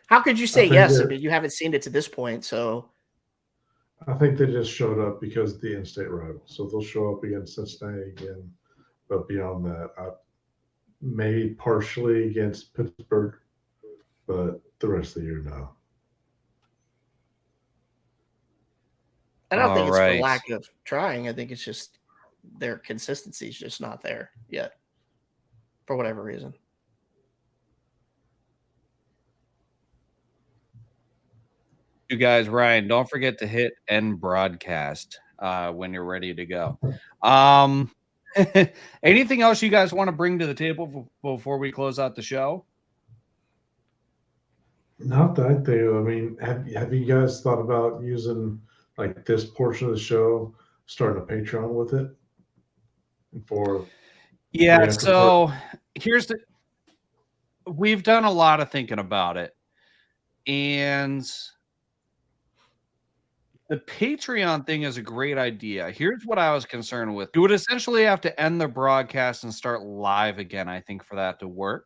how could you say yes? I mean, you haven't seen it to this point, so. I think they just showed up because of the in-state rival. So they'll show up against Cincinnati again, but beyond that, maybe partially against Pittsburgh, but the rest of the year, no. I don't think it's for lack of trying. I think it's just their consistency is just not there yet, for whatever reason. You guys, Ryan, don't forget to hit end broadcast when you're ready to go. Anything else you guys want to bring to the table before we close out the show? Not that I think. I mean, have you guys thought about using like this portion of the show, starting a Patreon with it? So we've done a lot of thinking about it, and the Patreon thing is a great idea. Here's what I was concerned with. You would essentially have to end the broadcast and start live again, I think, for that to work.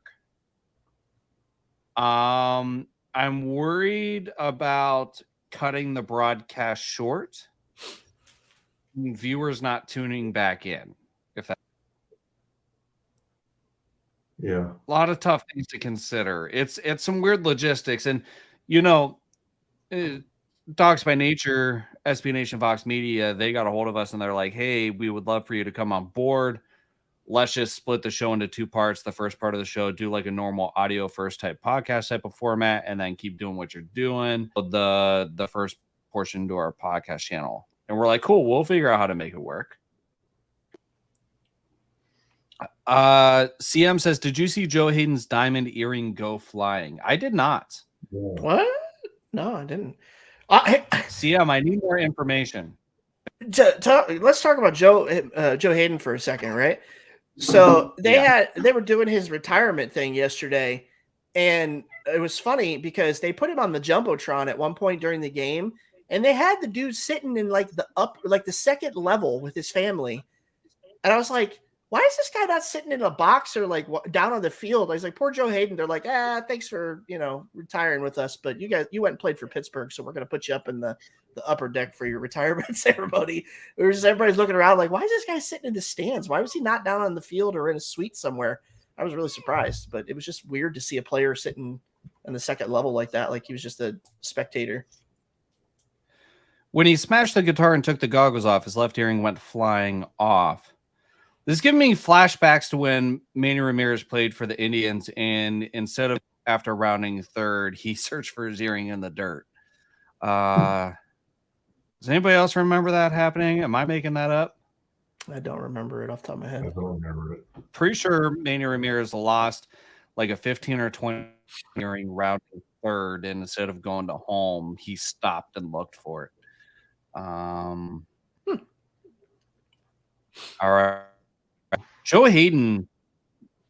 I'm worried about cutting the broadcast short, viewers not tuning back in. Yeah, a lot of tough things to consider. It's some weird logistics, and Dawgs By Nature, SB Nation, Vox Media, they got a hold of us and they're like, "Hey, we would love for you to come on board. Let's just split the show into two parts. The first part of the show, do like a normal audio first type podcast type of format, and then keep doing what you're doing. The first portion to our podcast channel." And we're like, "Cool, we'll figure out how to make it work." CM says, "Did you see Joe Hayden's diamond earring go flying?" I did not. yeah. What? No, I didn't. CM, I need more information. Let's talk about Joe Hayden for a second, right? So they were doing his retirement thing yesterday, and it was funny because they put him on the Jumbotron at one point during the game, and they had the dude sitting in like the second level with his family, and I was like, why is this guy not sitting in a box or like down on the field? I was like, poor Joe Hayden. They're like, thanks for, retiring with us. But you went and played for Pittsburgh. So we're going to put you up in the upper deck for your retirement ceremony. Everybody's looking around like, why is this guy sitting in the stands? Why was he not down on the field or in a suite somewhere? I was really surprised, but it was just weird to see a player sitting on the second level like that. Like he was just a spectator. When he smashed the guitar and took the goggles off, his left earring went flying off. This is giving me flashbacks to when Manny Ramirez played for the Indians, and instead of after rounding third, he searched for his earring in the dirt. Does anybody else remember that happening? Am I making that up? I don't remember it off the top of my head. I don't remember it. Pretty sure Manny Ramirez lost like a 15 or 20 earring rounding third, and instead of going to home, he stopped and looked for it. All right. Joe Hayden,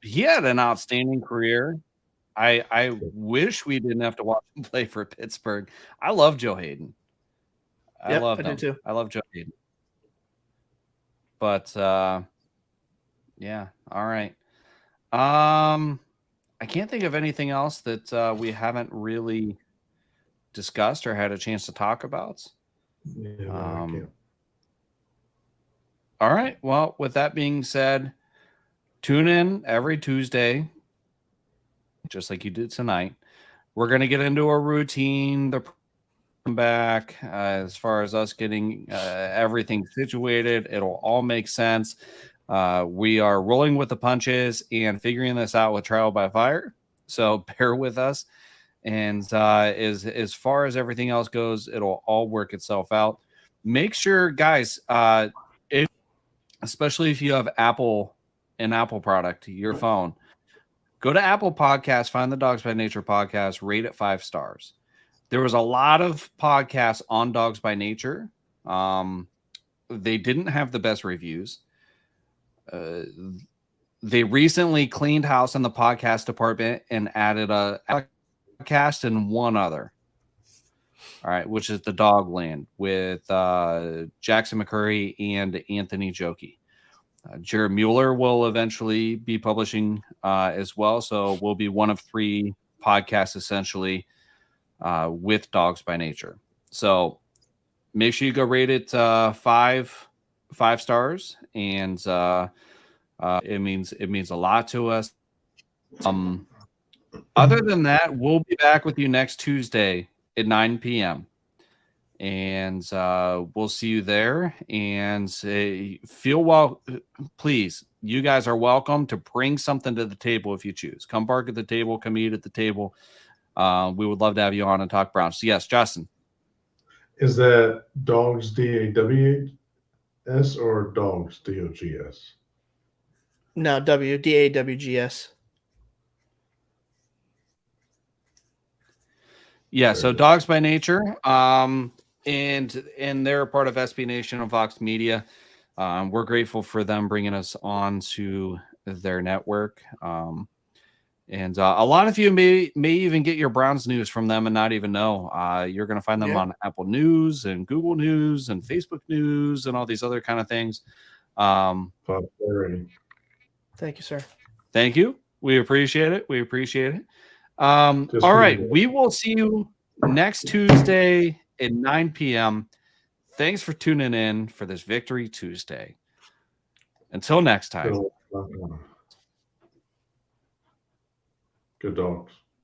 he had an outstanding career. I wish we didn't have to watch him play for Pittsburgh. I love Joe Hayden. I love him. do too. I love Joe Hayden. But yeah, all right. I can't think of anything else that we haven't really discussed or had a chance to talk about. Yeah, no, I can't. All right. Well, with that being said, tune in every Tuesday, just like you did tonight. We're going to get into a routine, the back as far as us getting everything situated. It'll all make sense. We are rolling with the punches and figuring this out with trial by fire. So bear with us. And as far as everything else goes, it'll all work itself out. Make sure, guys, especially if you have an Apple product, your phone, go to Apple Podcasts, find the Dawgs by Nature podcast, rate it 5 stars. There was a lot of podcasts on Dawgs by Nature. They didn't have the best reviews. They recently cleaned house in the podcast department and added a podcast and one other. All right, which is the Dogland with Jackson McCurry and Anthony Joki. Jared Mueller will eventually be publishing as well, so we'll be one of 3 podcasts essentially with Dawgs by Nature. So make sure you go rate it 5 stars, and it means a lot to us. Other than that, we'll be back with you next Tuesday at 9 p.m. And we'll see you there. And feel well. Please, you guys are welcome to bring something to the table if you choose. Come bark at the table. Come eat at the table. We would love to have you on and talk Browns. So yes, Justin. Is that Dawgs DAWS or Dawgs DOGS? No, DAWGS. Yeah, so Dawgs by Nature, and they're a part of SB Nation and Vox Media. We're grateful for them bringing us on to their network. And a lot of you may even get your Browns news from them and not even know. You're going to find them on Apple News and Google News and Facebook News and all these other kind of things. Thank you, sir. Thank you. We appreciate it. All right. We will see you next Tuesday at 9 p.m. Thanks for tuning in for this Victory Tuesday. Until next time. Good Dogs.